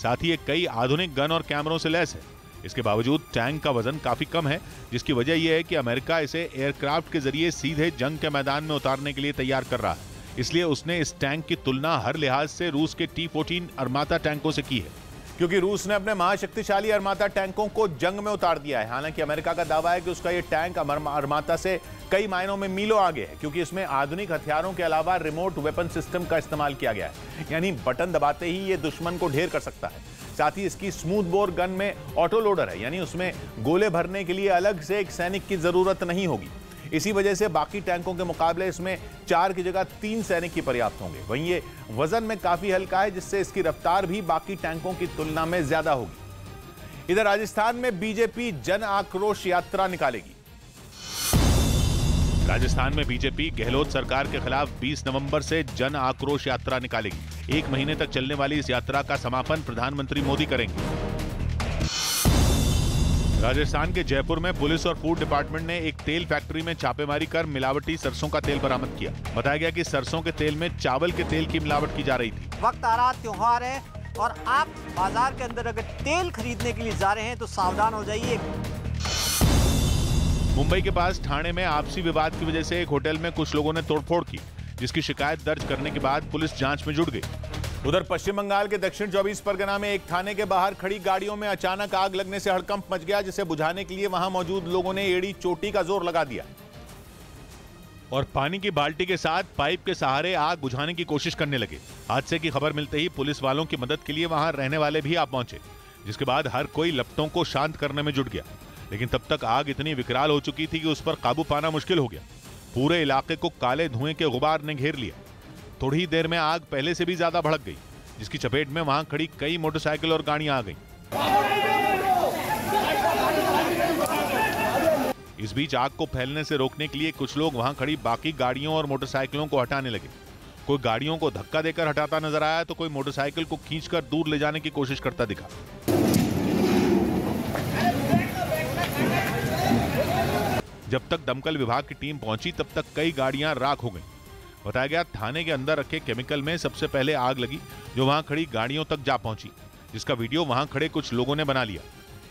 साथ ही ये कई आधुनिक गन और कैमरों से लैस है। इसके बावजूद टैंक का वजन काफी कम है, जिसकी वजह यह है कि अमेरिका इसे एयरक्राफ्ट के जरिए सीधे जंग के मैदान में उतारने के लिए तैयार कर रहा है। इसलिए उसने इस टैंक की तुलना हर लिहाज से रूस के T-14 अरमाता टैंकों से की है, क्योंकि रूस ने अपने महाशक्तिशाली अरमाता टैंकों को जंग में उतार दिया है। हालांकि अमेरिका का दावा है कि उसका ये टैंक अरमाता से कई मायनों में मीलों आगे है, क्योंकि इसमें आधुनिक हथियारों के अलावा रिमोट वेपन सिस्टम का इस्तेमाल किया गया है, यानी बटन दबाते ही ये दुश्मन को ढेर कर सकता है। साथ ही इसकी स्मूथ बोर गन में ऑटो लोडर है, यानी उसमें गोले भरने के लिए अलग से एक सैनिक की जरूरत नहीं होगी। इसी वजह से बाकी टैंकों के मुकाबले इसमें 4 की जगह 3 सैनिक की पर्याप्त होंगे। वहीं ये वजन में काफी हल्का है, जिससे इसकी रफ्तार भी बाकी टैंकों की तुलना में ज्यादा होगी। इधर राजस्थान में बीजेपी जन आक्रोश यात्रा निकालेगी। राजस्थान में बीजेपी गहलोत सरकार के खिलाफ 20 नवंबर से जन आक्रोश यात्रा निकालेगी। 1 महीने तक चलने वाली इस यात्रा का समापन प्रधानमंत्री मोदी करेंगे। राजस्थान के जयपुर में पुलिस और फूड डिपार्टमेंट ने एक तेल फैक्ट्री में छापेमारी कर मिलावटी सरसों का तेल बरामद किया। बताया गया कि सरसों के तेल में चावल के तेल की मिलावट की जा रही थी। वक्त आ रहा, त्योहार है और आप बाजार के अंदर अगर तेल खरीदने के लिए जा रहे हैं तो सावधान हो जाइए। मुंबई के पास ठाणे में आपसी विवाद की वजह से एक होटल में कुछ लोगों ने तोड़फोड़ की, जिसकी शिकायत दर्ज करने के बाद पुलिस जांच में जुट गई। उधर पश्चिम बंगाल के दक्षिण 24 परगना में एक थाने के बाहर खड़ी गाड़ियों में अचानक आग लगने से हड़कंप मच गया, जिसे बुझाने के लिए वहां मौजूद लोगों ने एड़ी चोटी का जोर लगा दिया और पानी की बाल्टी के साथ पाइप के सहारे आग बुझाने की कोशिश करने लगे। हादसे की खबर मिलते ही पुलिस वालों की मदद के लिए वहां रहने वाले भी आ पहुंचे, जिसके बाद हर कोई लपटों को शांत करने में जुट गया। लेकिन तब तक आग इतनी विकराल हो चुकी थी कि उस पर काबू पाना मुश्किल हो गया। पूरे इलाके को काले धुएं के गुबार ने घेर लिया। थोड़ी ही देर में आग पहले से भी ज्यादा भड़क गई, जिसकी चपेट में वहां खड़ी कई मोटरसाइकिल और गाड़ियां आ गईं। इस बीच आग को फैलने से रोकने के लिए कुछ लोग वहां खड़ी बाकी गाड़ियों और मोटरसाइकिलों को हटाने लगे। कोई गाड़ियों को धक्का देकर हटाता नजर आया तो कोई मोटरसाइकिल को खींचकर दूर ले जाने की कोशिश करता दिखा। जब तक दमकल विभाग की टीम पहुंची तब तक कई गाड़ियां राख हो गईं। बताया गया थाने के अंदर रखे केमिकल में सबसे पहले आग लगी, जो वहां खड़ी गाड़ियों तक जा पहुंची, जिसका वीडियो वहां खड़े कुछ लोगों ने बना लिया।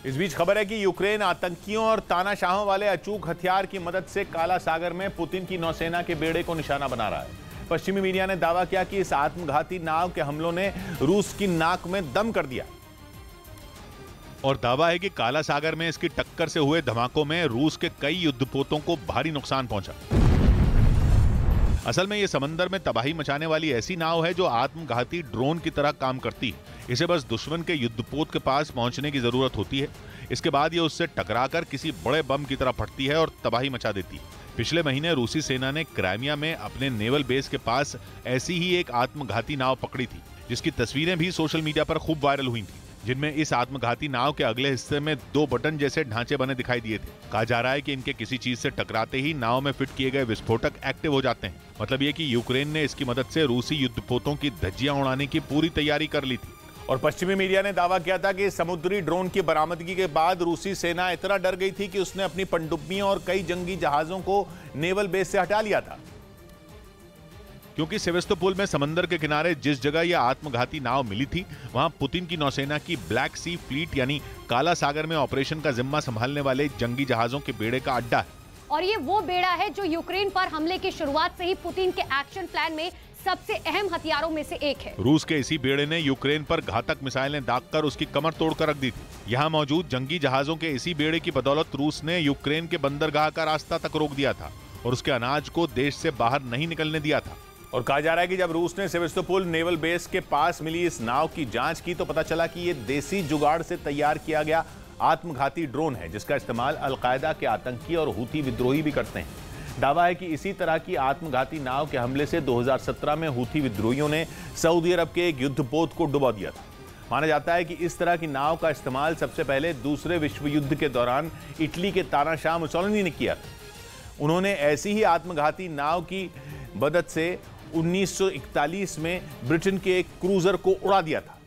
इस बीच खबर है कि यूक्रेन आतंकियों और तानाशाहों वाले अचूक हथियार की मदद से काला सागर में पुतिन की नौसेना के बेड़े को निशाना बना रहा है। पश्चिमी मीडिया ने दावा किया कि इस आत्मघाती नाव के हमलों ने रूस की नाक में दम कर दिया और दावा है कि काला सागर में इसकी टक्कर से हुए धमाकों में रूस के कई युद्धपोतों को भारी नुकसान पहुंचा। असल में यह समंदर में तबाही मचाने वाली ऐसी नाव है जो आत्मघाती ड्रोन की तरह काम करती है। इसे बस दुश्मन के युद्धपोत के पास पहुंचने की जरूरत होती है। इसके बाद यह उससे टकराकर किसी बड़े बम की तरह फटती है और तबाही मचा देती है। पिछले महीने रूसी सेना ने क्राइमिया में अपने नेवल बेस के पास ऐसी ही एक आत्मघाती नाव पकड़ी थी, जिसकी तस्वीरें भी सोशल मीडिया पर खूब वायरल हुई थी, जिनमें इस आत्मघाती नाव के अगले हिस्से में 2 बटन जैसे ढांचे बने दिखाई दिए थे। कहा जा रहा है कि इनके किसी चीज से टकराते ही नाव में फिट किए गए विस्फोटक एक्टिव हो जाते हैं। मतलब ये कि यूक्रेन ने इसकी मदद से रूसी युद्धपोतों की धज्जियां उड़ाने की पूरी तैयारी कर ली थी। और पश्चिमी मीडिया ने दावा किया था कि समुद्री ड्रोन की बरामदगी के बाद रूसी सेना इतना डर गई थी कि उसने अपनी पनडुब्बियों और कई जंगी जहाजों को नेवल बेस से हटा लिया था, क्योंकि सेवेस्तोपोल में समंदर के किनारे जिस जगह यह आत्मघाती नाव मिली थी वहां पुतिन की नौसेना की ब्लैक सी फ्लीट यानी काला सागर में ऑपरेशन का जिम्मा संभालने वाले जंगी जहाजों के बेड़े का अड्डा है। और ये वो बेड़ा है जो यूक्रेन पर हमले की शुरुआत से ही पुतिन के एक्शन प्लान में सबसे अहम हथियारों में से एक है। रूस के इसी बेड़े ने यूक्रेन पर घातक मिसाइलें दागकर उसकी कमर तोड़कर रख दी थी। यहाँ मौजूद जंगी जहाजों के इसी बेड़े की बदौलत रूस ने यूक्रेन के बंदरगाह का रास्ता तक रोक दिया था और उसके अनाज को देश से बाहर नहीं निकलने दिया था। और कहा जा रहा है कि जब रूस ने सेवेस्तोपोल नेवल बेस के पास मिली इस नाव की जांच की तो पता चला कि यह देसी जुगाड़ से तैयार किया गया आत्मघाती ड्रोन है, जिसका इस्तेमाल अलकायदा के आतंकी और हूती विद्रोही भी करते हैं। दावा है कि इसी तरह की आत्मघाती नाव के हमले से 2017 में हूती विद्रोहियों ने सऊदी अरब के एक युद्धपोत को डुबा दिया था। माना जाता है कि इस तरह की नाव का इस्तेमाल सबसे पहले दूसरे विश्व युद्ध के दौरान इटली के तानाशाह मुसोलिनी ने किया था। उन्होंने ऐसी ही आत्मघाती नाव की मदद से 1941 में ब्रिटेन के एक क्रूजर को उड़ा दिया था।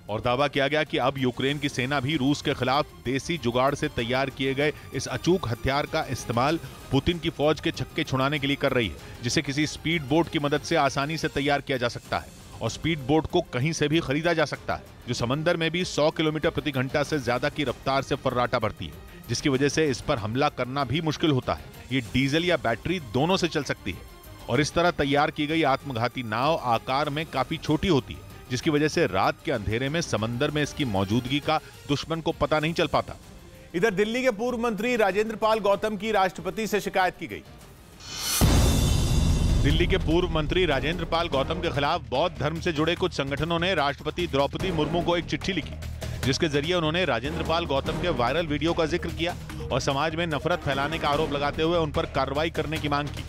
और दावा किया गया कि अब यूक्रेन की सेना भी रूस के खिलाफ देसी जुगाड़ से तैयार किए गए इस अचूक हथियार का इस्तेमाल पुतिन की फौज के छक्के छुड़ाने के लिए कर रही है, जिसे किसी स्पीड बोट की मदद से आसानी से तैयार किया जा सकता है। और स्पीड बोट को कहीं से भी खरीदा जा सकता है, जो समंदर में भी 100 किलोमीटर प्रति घंटा से ज्यादा की रफ्तार से फर्राटा भरती है, जिसकी वजह से इस पर हमला करना भी मुश्किल होता है। ये डीजल या बैटरी दोनों से चल सकती है। और इस तरह तैयार की गई आत्मघाती नाव आकार में काफी छोटी होती है, जिसकी वजह से रात के अंधेरे में समंदर में इसकी मौजूदगी का दुश्मन को पता नहीं चल पाता। इधर दिल्ली के पूर्व मंत्री राजेंद्र पाल गौतम की राष्ट्रपति से शिकायत की गई। दिल्ली के पूर्व मंत्री राजेंद्र पाल गौतम के खिलाफ बौद्ध धर्म से जुड़े कुछ संगठनों ने राष्ट्रपति द्रौपदी मुर्मू को एक चिट्ठी लिखी, जिसके जरिए उन्होंने राजेंद्र पाल गौतम के वायरल वीडियो का जिक्र किया और समाज में नफरत फैलाने का आरोप लगाते हुए उन पर कार्रवाई करने की मांग की।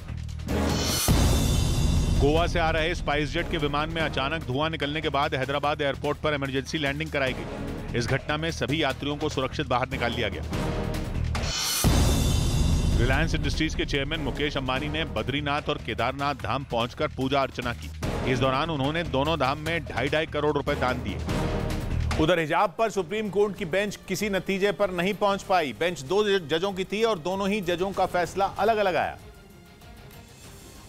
गोवा से आ रहे स्पाइस जेट के विमान में अचानक धुआं निकलने के बाद हैदराबाद एयरपोर्ट पर इमरजेंसी लैंडिंग कराई गई। इस घटना में सभी यात्रियों को सुरक्षित बाहर निकाल लिया गया। रिलायंस इंडस्ट्रीज के चेयरमैन मुकेश अंबानी ने बद्रीनाथ और केदारनाथ धाम पहुंचकर पूजा अर्चना की। इस दौरान उन्होंने दोनों धाम में 2.5 करोड़ रुपए दान दिए। उधर हिजाब पर सुप्रीम कोर्ट की बेंच किसी नतीजे पर नहीं पहुंच पाई। बेंच 2 जजों की थी और दोनों ही जजों का फैसला अलग अलग आया,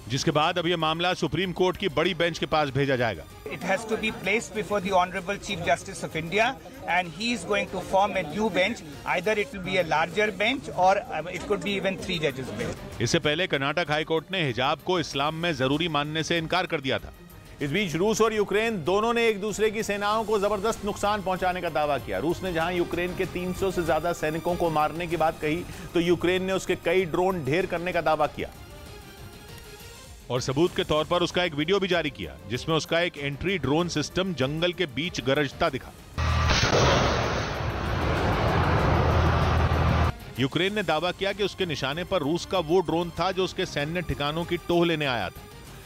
जिसके बाद अब यह मामला सुप्रीम कोर्ट की बड़ी बेंच के पास भेजा जाएगा। It has to be placed before the Honorable Chief Justice of India, and he is going to form a new bench. Either it will be a larger bench or it could be even 3 judges bench. इससे पहले Karnataka high court ने हिजाब को इस्लाम में जरूरी मानने से इनकार कर दिया था। इस बीच रूस और यूक्रेन दोनों ने एक दूसरे की सेनाओं को जबरदस्त नुकसान पहुंचाने का दावा किया। रूस ने जहां यूक्रेन के 300 से ज्यादा सैनिकों को मारने की बात कही, तो यूक्रेन ने उसके कई ड्रोन ढेर करने का दावा किया और सबूत के तौर पर उसका एक वीडियो भी जारी किया, जिसमें उसका एक एंट्री ड्रोन सिस्टम जंगल के बीच गरजता दिखा। यूक्रेन ने दावा किया कि उसके निशाने पर रूस का वो ड्रोन था जो उसके सैन्य ठिकानों की टोह लेने आया था।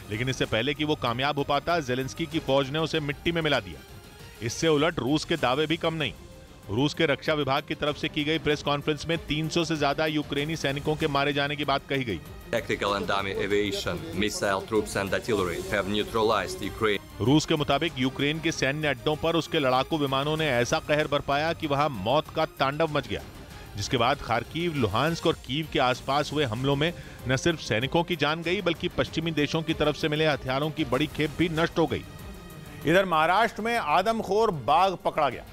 लेकिन इससे पहले कि वो कामयाब हो पाता, ज़ेलेंस्की की फौज ने उसे मिट्टी में मिला दिया। इससे उलट रूस के दावे भी कम नहीं। रूस के रक्षा विभाग की तरफ से की गई प्रेस कॉन्फ्रेंस में 300 से ज्यादा यूक्रेनी सैनिकों के मारे जाने की बात कही गई। Tactical and dummy aviation, missile troops and artillery have neutralized Ukraine. रूस के मुताबिक यूक्रेन के सैन्य अड्डों पर उसके लड़ाकू विमानों ने ऐसा कहर बरपाया कि वहां मौत का तांडव मच गया, जिसके बाद खार्किव, लुहांस्क और कीव के आसपास हुए हमलों में न सिर्फ सैनिकों की जान गई, बल्कि पश्चिमी देशों की तरफ से मिले हथियारों की बड़ी खेप भी नष्ट हो गई। इधर महाराष्ट्र में आदमखोर बाघ पकड़ा गया।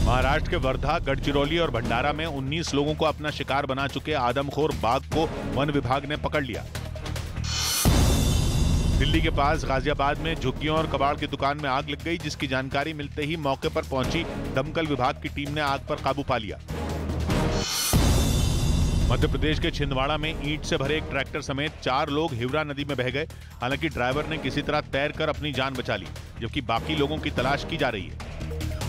महाराष्ट्र के वर्धा, गढ़चिरौली और भंडारा में 19 लोगों को अपना शिकार बना चुके आदमखोर बाघ को वन विभाग ने पकड़ लिया। दिल्ली के पास गाजियाबाद में झुग्गियों और कबाड़ की दुकान में आग लग गई, जिसकी जानकारी मिलते ही मौके पर पहुंची दमकल विभाग की टीम ने आग पर काबू पा लिया। मध्य प्रदेश के छिंदवाड़ा में ईंट से भरे एक ट्रैक्टर समेत 4 लोग हिवरा नदी में बह गए। हालांकि ड्राइवर ने किसी तरह तैरकर अपनी जान बचा ली, जबकि बाकी लोगों की तलाश की जा रही है।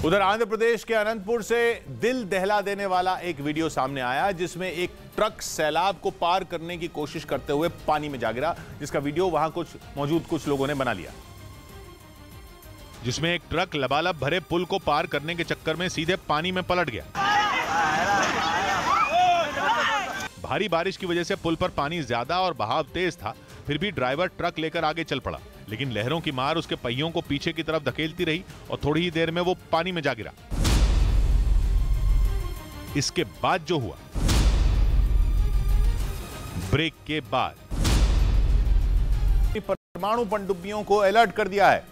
उधर आंध्र प्रदेश के अनंतपुर से दिल दहला देने वाला एक वीडियो सामने आया, जिसमें एक ट्रक सैलाब को पार करने की कोशिश करते हुए पानी में जा गिरा, जिसका वीडियो वहां मौजूद कुछ लोगों ने बना लिया। जिसमें एक ट्रक लबालब भरे पुल को पार करने के चक्कर में सीधे पानी में पलट गया। भारी बारिश की वजह से पुल पर पानी ज्यादा और बहाव तेज था, फिर भी ड्राइवर ट्रक लेकर आगे चल पड़ा, लेकिन लहरों की मार उसके पहियों को पीछे की तरफ धकेलती रही और थोड़ी ही देर में वो पानी में जा गिरा। इसके बाद जो हुआ, ब्रेक के बाद परमाणु पनडुब्बियों को अलर्ट कर दिया है।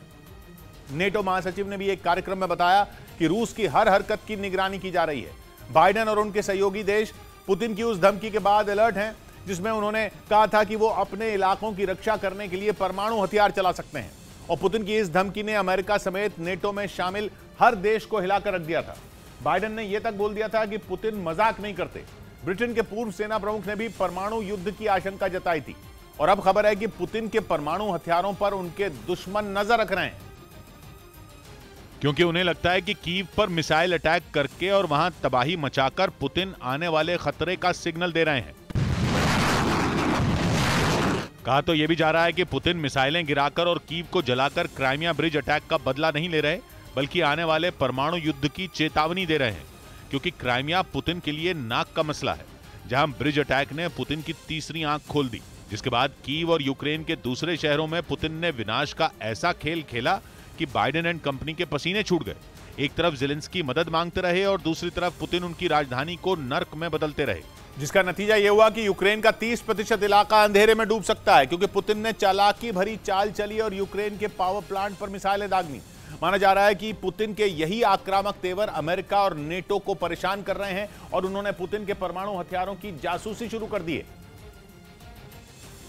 नेटो महासचिव ने भी एक कार्यक्रम में बताया कि रूस की हर हरकत की निगरानी की जा रही है। बाइडेन और उनके सहयोगी देश पुतिन की उस धमकी के बाद अलर्ट हैं, जिसमें उन्होंने कहा था कि वो अपने इलाकों की रक्षा करने के लिए परमाणु हथियार चला सकते हैं। और पुतिन की इस धमकी ने अमेरिका समेत नेटो में शामिल हर देश को हिलाकर रख दिया था। बाइडेन ने यह तक बोल दिया था कि पुतिन मजाक नहीं करते। ब्रिटेन के पूर्व सेना प्रमुख ने भी परमाणु युद्ध की आशंका जताई थी। और अब खबर है कि पुतिन के परमाणु हथियारों पर उनके दुश्मन नजर रख रहे हैं, क्योंकि उन्हें लगता है कि कीव पर मिसाइल अटैक करके और वहां तबाही मचाकर पुतिन आने वाले खतरे का सिग्नल दे रहे हैं। कहा तो यह भी जा रहा है कि पुतिन मिसाइलें गिराकर और कीव को जलाकर क्राइमिया ब्रिज अटैक का बदला नहीं ले रहे, बल्कि आने वाले परमाणु युद्ध की चेतावनी दे रहे हैं, क्योंकि क्राइमिया पुतिन के लिए नाक का मसला है, जहां ब्रिज अटैक ने पुतिन की तीसरी आंख खोल दी। जिसके बाद कीव और यूक्रेन के दूसरे शहरों में पुतिन ने विनाश का ऐसा खेल खेला कि बाइडेन एंड कंपनी के पसीने छूट गए। एक तरफ ज़ेलेंस्की मदद मांगते रहे और दूसरी तरफ पुतिन उनकी राजधानी को नर्क में बदलते रहे, जिसका नतीजा यह हुआ कि यूक्रेन का 30% इलाका अंधेरे में डूब सकता है, क्योंकि पुतिन ने चालाकी भरी चाल चली और यूक्रेन के पावर प्लांट पर मिसाइलें दागनी। माना जा रहा है कि पुतिन के यही आक्रामक तेवर अमेरिका और नेटो को परेशान कर रहे हैं और उन्होंने पुतिन के परमाणु हथियारों की जासूसी शुरू कर दी है,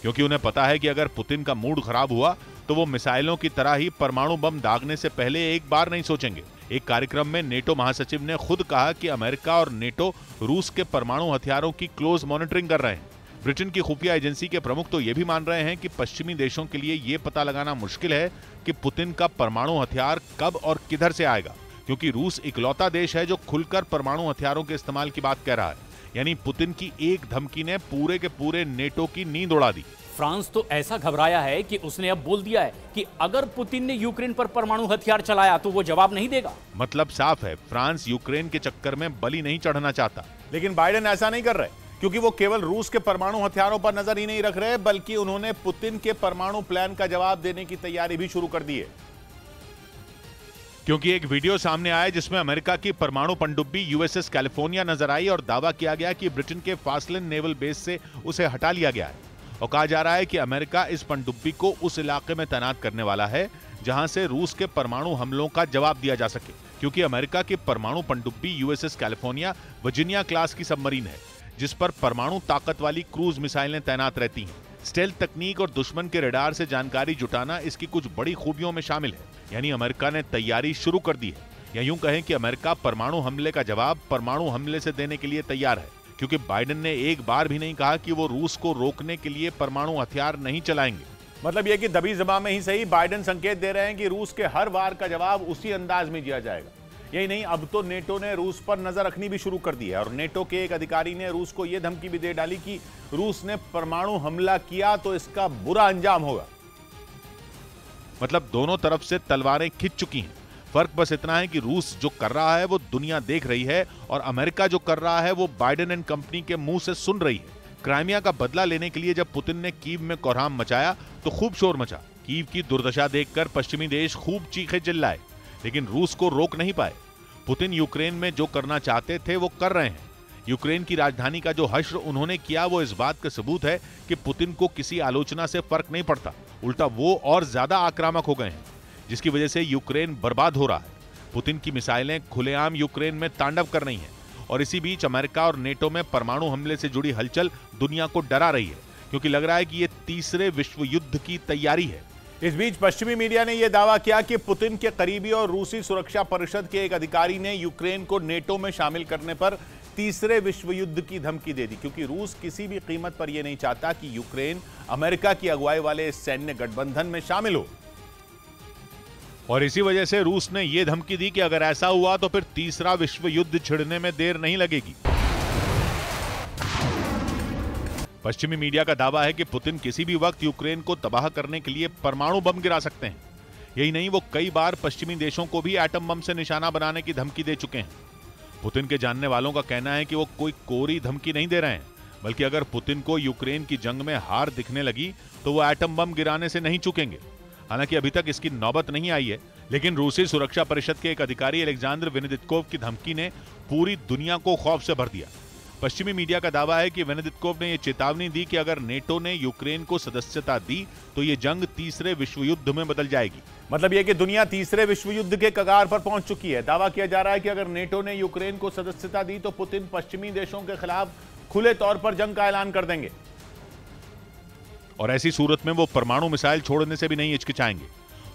क्योंकि उन्हें पता है कि अगर पुतिन का मूड खराब हुआ तो वो मिसाइलों की तरह ही परमाणु बम दागने से पहले एक बार नहीं सोचेंगे। एक कार्यक्रम में नेटो महासचिव ने खुद कहा कि अमेरिका और नेटो रूस के परमाणु हथियारों की क्लोज मॉनिटरिंग कर रहे हैं। ब्रिटेन की खुफिया एजेंसी के प्रमुख तो ये भी मान रहे हैं कि पश्चिमी देशों के लिए ये पता लगाना मुश्किल है कि पुतिन का परमाणु हथियार कब और किधर से आएगा, क्योंकि रूस इकलौता देश है जो खुलकर परमाणु हथियारों के इस्तेमाल की बात कह रहा है। यानी पुतिन की एक धमकी ने पूरे के पूरे नेटो की नींद उड़ा दी। फ्रांस तो ऐसा घबराया है कि उसने अब बोल दिया है कि अगर पुतिन ने यूक्रेन पर परमाणु हथियार चलाया तो वो जवाब नहीं देगा। मतलब साफ है, फ्रांस यूक्रेन के चक्कर में बलि नहीं चढ़ना चाहता। लेकिन बाइडेन ऐसा नहीं कर रहे, क्योंकि वो केवल रूस के परमाणु हथियारों पर नजर ही नहीं रख रहे, बल्कि उन्होंने पुतिन के परमाणु प्लान का जवाब देने की तैयारी भी शुरू कर दी है। क्योंकि एक वीडियो सामने आया जिसमें अमेरिका की परमाणु पनडुब्बी यूएसएस कैलिफोर्निया नजर आई और दावा किया गया कि ब्रिटेन के फासलिन नेवल बेस से उसे हटा लिया गया है। और कहा जा रहा है कि अमेरिका इस पनडुब्बी को उस इलाके में तैनात करने वाला है जहां से रूस के परमाणु हमलों का जवाब दिया जा सके, क्योंकि अमेरिका की परमाणु पनडुब्बी यूएसएस कैलिफोर्निया वर्जीनिया क्लास की सबमरीन है, जिस पर परमाणु ताकत वाली क्रूज मिसाइलें तैनात रहती हैं। स्टेल्थ तकनीक और दुश्मन के रडार से जानकारी जुटाना इसकी कुछ बड़ी खूबियों में शामिल है। यानी अमेरिका ने तैयारी शुरू कर दी है, या यूं कहें कि अमेरिका परमाणु हमले का जवाब परमाणु हमले से देने के लिए तैयार है, क्योंकि बाइडेन ने एक बार भी नहीं कहा कि वो रूस को रोकने के लिए परमाणु हथियार नहीं चलाएंगे। मतलब यह कि दबी जबान में ही सही बाइडेन संकेत दे रहे हैं कि रूस के हर वार का जवाब उसी अंदाज में दिया जाएगा। यही नहीं, अब तो नेटो ने रूस पर नजर रखनी भी शुरू कर दी है और नेटो के एक अधिकारी ने रूस को यह धमकी भी दे डाली कि रूस ने परमाणु हमला किया तो इसका बुरा अंजाम होगा। मतलब दोनों तरफ से तलवारें खिंच चुकी हैं। फर्क बस इतना है कि रूस जो कर रहा है वो दुनिया देख रही है और अमेरिका जो कर रहा है वो बाइडेन एंड कंपनी के मुंह से सुन रही है। क्राइमिया का बदला लेने के लिए जब पुतिन ने कीव में कोहराम मचाया तो खूब शोर मचा। कीव की दुर्दशा देखकर पश्चिमी देश खूब चीखे चिल्लाए, लेकिन रूस को रोक नहीं पाए। पुतिन यूक्रेन में जो करना चाहते थे वो कर रहे हैं। यूक्रेन की राजधानी का जो हश्र उन्होंने किया वो इस बात का सबूत है कि पुतिन को किसी आलोचना से फर्क नहीं पड़ता, उल्टा वो और ज्यादा आक्रामक हो गए हैं, जिसकी वजह से यूक्रेन बर्बाद हो रहा है। पुतिन की मिसाइलें खुलेआम यूक्रेन में तांडव कर रही हैं और इसी बीच अमेरिका और नेटो में परमाणु हमले से जुड़ी हलचल दुनिया को डरा रही है, क्योंकि लग रहा है कि ये तीसरे विश्व युद्ध की तैयारी है। इस बीच पश्चिमी मीडिया ने यह दावा किया कि पुतिन के करीबी और रूसी सुरक्षा परिषद के एक अधिकारी ने यूक्रेन को नेटो में शामिल करने पर तीसरे विश्व युद्ध की धमकी दे दी, क्योंकि रूस किसी भी कीमत पर यह नहीं चाहता कि यूक्रेन अमेरिका की अगुवाई वाले सैन्य गठबंधन में शामिल हो। और इसी वजह से रूस ने यह धमकी दी कि अगर ऐसा हुआ तो फिर तीसरा विश्व युद्ध छिड़ने में देर नहीं लगेगी। पश्चिमी मीडिया का दावा है कि पुतिन किसी भी वक्त यूक्रेन को तबाह करने के लिए परमाणु बम गिरा सकते हैं। यही नहीं, वो कई बार पश्चिमी देशों को भी एटम बम से निशाना बनाने की धमकी दे चुके हैं। पुतिन के जानने वालों का कहना है कि वो कोई कोरी धमकी नहीं दे रहे हैं, बल्कि अगर पुतिन को यूक्रेन की जंग में हार दिखने लगी तो वो एटम बम गिराने से नहीं चूकेंगे। हालांकि अभी तक इसकी नौबत नहीं आई है, लेकिन रूसी सुरक्षा परिषद के एक अधिकारी अलेक्जेंडर वेनेदिक्तोव की धमकी ने पूरी दुनिया को खौफ से भर दिया। पश्चिमी मीडिया का दावा है कि वेनेदिक्तोव ने यह चेतावनी दी कि अगर नेटो ने यूक्रेन को सदस्यता दी तो ये जंग तीसरे विश्व युद्ध में बदल जाएगी। मतलब यह कि दुनिया तीसरे विश्व युद्ध के कगार पर पहुंच चुकी है। दावा किया जा रहा है कि अगर नेटो ने यूक्रेन को सदस्यता दी तो पुतिन पश्चिमी देशों के खिलाफ खुले तौर पर जंग का ऐलान कर देंगे और ऐसी सूरत में वो परमाणु मिसाइल छोड़ने से भी नहीं हिचकिचाएंगे।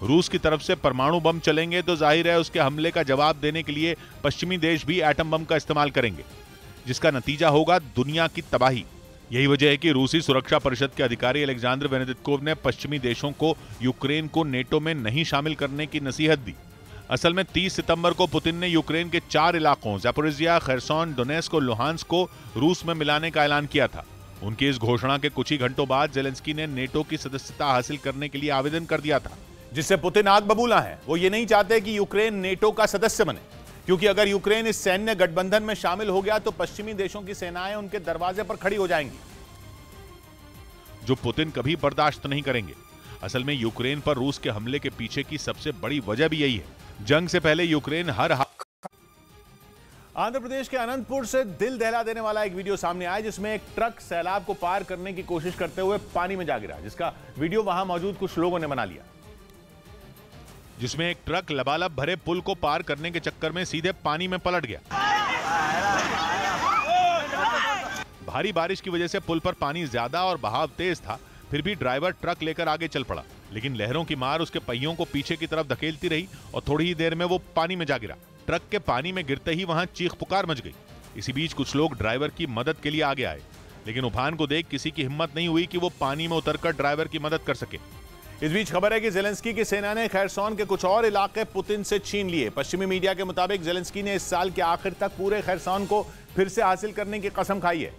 रूस की तरफ से परमाणु बम चलेंगे तो जाहिर है उसके हमले का जवाब देने के लिए पश्चिमी देश भी एटम बम का इस्तेमाल करेंगे, जिसका नतीजा होगा दुनिया की तबाही। यही वजह है कि रूसी सुरक्षा परिषद के अधिकारी अलेक्जेंडर वेनेदिक्तोव ने पश्चिमी देशों को यूक्रेन को नेटो में नहीं शामिल करने की नसीहत दी। असल में 30 सितंबर को पुतिन ने यूक्रेन के 4 इलाकों ज़ापोरिज़िया, खरसोन, डोनेस्क और लुहांस्क को रूस में मिलाने का ऐलान किया था। उनकी इस घोषणा के कुछ ही घंटों बाद ज़ेलेंस्की ने नेटो की सदस्यता हासिल करने के लिए आवेदन कर दिया था, जिससे पुतिन आग बबूला है। वो ये नहीं चाहते कि यूक्रेन नेटो का सदस्य बने, क्योंकि अगर यूक्रेन इस सैन्य गठबंधन में शामिल हो गया तो पश्चिमी देशों की सेनाएं उनके दरवाजे पर खड़ी हो जाएंगी, जो पुतिन कभी बर्दाश्त नहीं करेंगे। असल में यूक्रेन पर रूस के हमले के पीछे की सबसे बड़ी वजह भी यही है। जंग से पहले यूक्रेन हर आंध्र प्रदेश के अनंतपुर से दिल दहला देने वाला एक वीडियो सामने आया, जिसमें एक ट्रक सैलाब को पार करने की कोशिश करते हुए पानी में जा गिरा, जिसका वीडियो वहां मौजूद कुछ लोगों ने बना लिया। जिसमें एक ट्रक लबालब भरे पुल को पार करने के चक्कर में सीधे पानी में पलट गया। भारी बारिश की वजह से पुल पर पानी ज्यादा और बहाव तेज था, फिर भी ड्राइवर ट्रक लेकर आगे चल पड़ा, लेकिन लहरों की मार उसके पहियों को पीछे की तरफ धकेलती रही और थोड़ी ही देर में वो पानी में जा गिरा। ट्रक के पानी में गिरते ही वहां चीख पुकार मच गई। इसी बीच कुछ लोग ड्राइवर की मदद के लिए आगे आए, लेकिन उफान को देख किसी की हिम्मत नहीं हुई कि वो पानी में उतरकर ड्राइवर की मदद कर सके। इस बीच खबर है कि ज़ेलेंस्की की सेना ने खैरसोन के कुछ और इलाके पुतिन से छीन लिए। पश्चिमी मीडिया के मुताबिक ज़ेलेंस्की ने इस साल के आखिर तक पूरे खैरसोन को फिर से हासिल करने की कसम खाई है।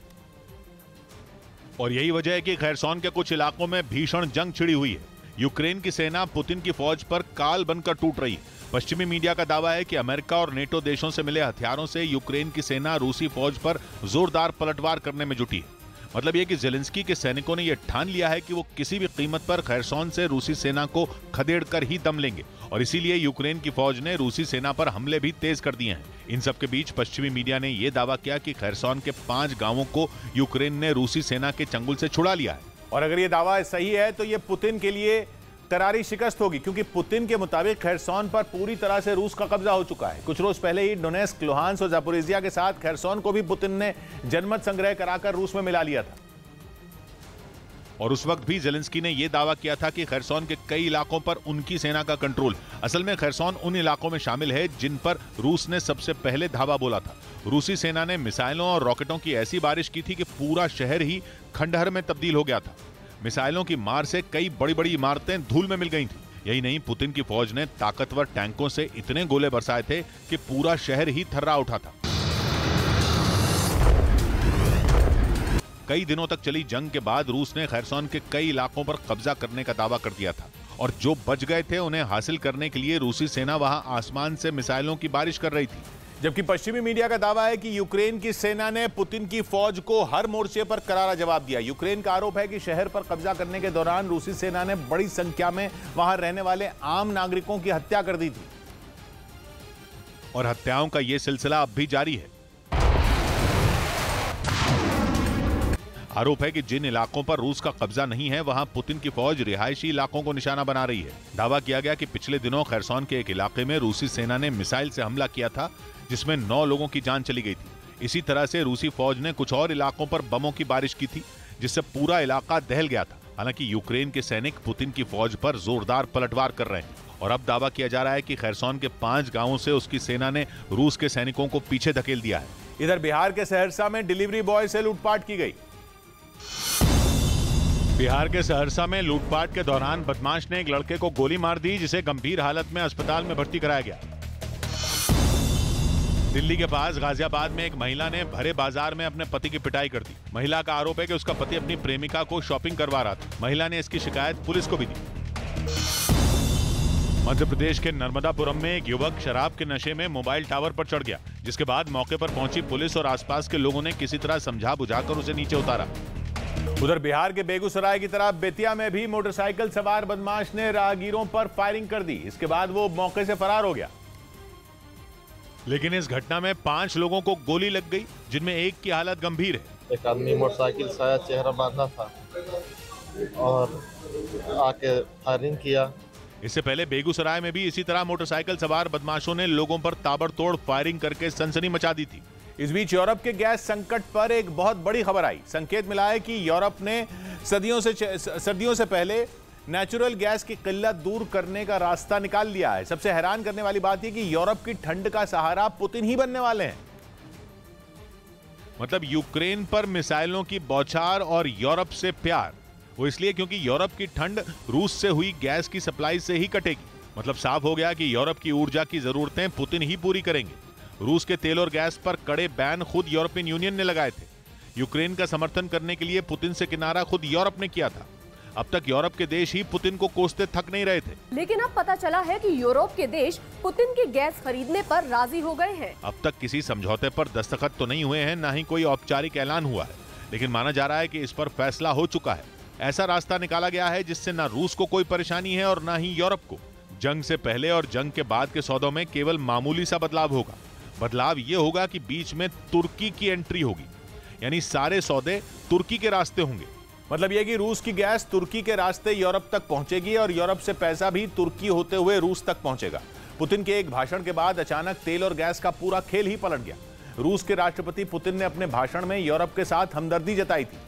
और यही वजह है कि खैरसोन के कुछ इलाकों में भीषण जंग छिड़ी हुई है। यूक्रेन की सेना पुतिन की फौज पर काल बनकर टूट रही है। पश्चिमी मीडिया का दावा है कि अमेरिका और नेटो देशों से मिले हथियारों से यूक्रेन की सेना रूसी फौज पर जोरदार पलटवार करने में जुटी है। मतलब यह कि ज़ेलेंस्की के सैनिकों ने यह ठान लिया है कि वो किसी भी कीमत पर खैरसोन से रूसी सेना को खदेड़कर ही दम लेंगे, और इसीलिए यूक्रेन की फौज ने रूसी सेना पर हमले भी तेज कर दिए हैं। इन सब के बीच पश्चिमी मीडिया ने यह दावा किया कि खैरसोन के 5 गांवों को यूक्रेन ने रूसी सेना के चंगुल से छुड़ा लिया है। और अगर यह दावा सही है तो यह पुतिन के लिए करारी शिकस्त होगी, क्योंकि पुतिन के मुताबिक खैरसोन पर पूरी तरह से रूस का कब्जा हो चुका है। कुछ रोज पहले ही डोनेस्क, लुहांस्क और ज़ापोरिज़िया के साथ खैरसोन को भी पुतिन ने जनमत संग्रह कराकर रूस में मिला लिया था। और उस वक्त भी ज़ेलेंस्की ने यह दावा किया था कि खैरसोन के कई इलाकों पर उनकी सेना का कंट्रोल। असल में खैरसोन उन इलाकों में शामिल है जिन पर रूस ने सबसे पहले धावा बोला था। रूसी सेना ने मिसाइलों और रॉकेटों की ऐसी बारिश की थी कि पूरा शहर ही खंडहर में तब्दील हो गया था। मिसाइलों की मार से कई बड़ी बड़ी इमारतें धूल में मिल गई थी। यही नहीं, पुतिन की फौज ने ताकतवर टैंकों से इतने गोले बरसाए थे कि पूरा शहर ही थर्रा उठा था। कई दिनों तक चली जंग के बाद रूस ने खैरसॉन के कई इलाकों पर कब्जा करने का दावा कर दिया था और जो बच गए थे उन्हें हासिल करने के लिए रूसी सेना वहां आसमान से मिसाइलों की बारिश कर रही थी। जबकि पश्चिमी मीडिया का दावा है कि यूक्रेन की सेना ने पुतिन की फौज को हर मोर्चे पर करारा जवाब दिया। यूक्रेन का आरोप है कि शहर पर कब्जा करने के दौरान रूसी सेना ने बड़ी संख्या में वहां रहने वाले आम नागरिकों की हत्या कर दी थी और हत्याओं का यह सिलसिला अब भी जारी है। आरोप है कि जिन इलाकों पर रूस का कब्जा नहीं है वहां पुतिन की फौज रिहायशी इलाकों को निशाना बना रही है। दावा किया गया कि पिछले दिनों खैरसॉन के एक इलाके में रूसी सेना ने मिसाइल से हमला किया था जिसमें 9 लोगों की जान चली गई थी। इसी तरह से रूसी फौज ने कुछ और इलाकों पर बमों की बारिश की थी जिससे पूरा इलाका दहल गया था। हालांकि यूक्रेन के सैनिक पुतिन की फौज पर जोरदार पलटवार कर रहे हैं और अब दावा किया जा रहा है कि खैरसॉन के 5 गांवों से उसकी सेना ने रूस के सैनिकों को पीछे धकेल दिया है। इधर बिहार के सहरसा में डिलीवरी बॉय से लूटपाट की गई। बिहार के सहरसा में लूटपाट के दौरान बदमाश ने एक लड़के को गोली मार दी जिसे गंभीर हालत में अस्पताल में भर्ती कराया गया। दिल्ली के पास गाजियाबाद में एक महिला ने भरे बाजार में अपने पति की पिटाई कर दी। महिला का आरोप है कि उसका पति अपनी प्रेमिका को शॉपिंग करवा रहा था। महिला ने इसकी शिकायत पुलिस को भी दी। मध्य प्रदेश के नर्मदापुरम में एक युवक शराब के नशे में मोबाइल टावर पर चढ़ गया, जिसके बाद मौके पर पहुंची पुलिस और आसपास के लोगों ने किसी तरह समझा बुझाकर उसे नीचे उतारा। उधर बिहार के बेगूसराय की तरफ बेतिया में भी मोटरसाइकिल सवार बदमाश ने राहगीरों पर फायरिंग कर दी। इसके बाद वो मौके से फरार हो गया। लेकिन इस घटना में 5 लोगों को गोली लग गई, जिनमें एक की हालत गंभीर है। एक आदमी मोटरसाइकिल से आया, चेहरा बांधा था और आके फायरिंग किया। इससे पहले बेगूसराय में भी इसी तरह मोटरसाइकिल सवार बदमाशों ने लोगों पर ताबड़तोड़ फायरिंग करके सनसनी मचा दी थी। इस बीच यूरोप के गैस संकट पर एक बहुत बड़ी खबर आई। संकेत मिला है कि यूरोप ने सर्दियों से पहले नेचुरल गैस की किल्लत दूर करने का रास्ता निकाल लिया है। सबसे हैरान करने वाली बात यह कि यूरोप की ठंड का सहारा पुतिन ही बनने वाले हैं। मतलब यूक्रेन पर मिसाइलों की बौछार और यूरोप से प्यार, वो इसलिए क्योंकि यूरोप की ठंड रूस से हुई गैस की सप्लाई से ही कटेगी। मतलब साफ हो गया कि यूरोप की ऊर्जा की जरूरतें पुतिन ही पूरी करेंगे। रूस के तेल और गैस पर कड़े बैन खुद यूरोपियन यूनियन ने लगाए थे। यूक्रेन का समर्थन करने के लिए पुतिन से किनारा खुद यूरोप ने किया था। अब तक यूरोप के देश ही पुतिन को कोसते थक नहीं रहे थे। लेकिन अब पता चला है कि यूरोप के देश पुतिन की गैस खरीदने पर राजी हो गए हैं। अब तक किसी समझौते पर दस्तखत तो नहीं हुए हैं, ना ही कोई औपचारिक ऐलान हुआ है, लेकिन माना जा रहा है कि इस पर फैसला हो चुका है। ऐसा रास्ता निकाला गया है जिससे ना रूस को कोई परेशानी है और ना ही यूरोप को। जंग से पहले और जंग के बाद के सौदों में केवल मामूली सा बदलाव होगा। बदलाव ये होगा कि बीच में तुर्की की एंट्री होगी, यानी सारे सौदे तुर्की के रास्ते होंगे। मतलब यह कि रूस की गैस तुर्की के रास्ते यूरोप तक पहुंचेगी और यूरोप से पैसा भी तुर्की होते हुए रूस तक पहुंचेगा। पुतिन के एक भाषण के बाद अचानक तेल और गैस का पूरा खेल ही पलट गया। रूस के राष्ट्रपति पुतिन ने अपने भाषण में यूरोप के साथ हमदर्दी जताई थी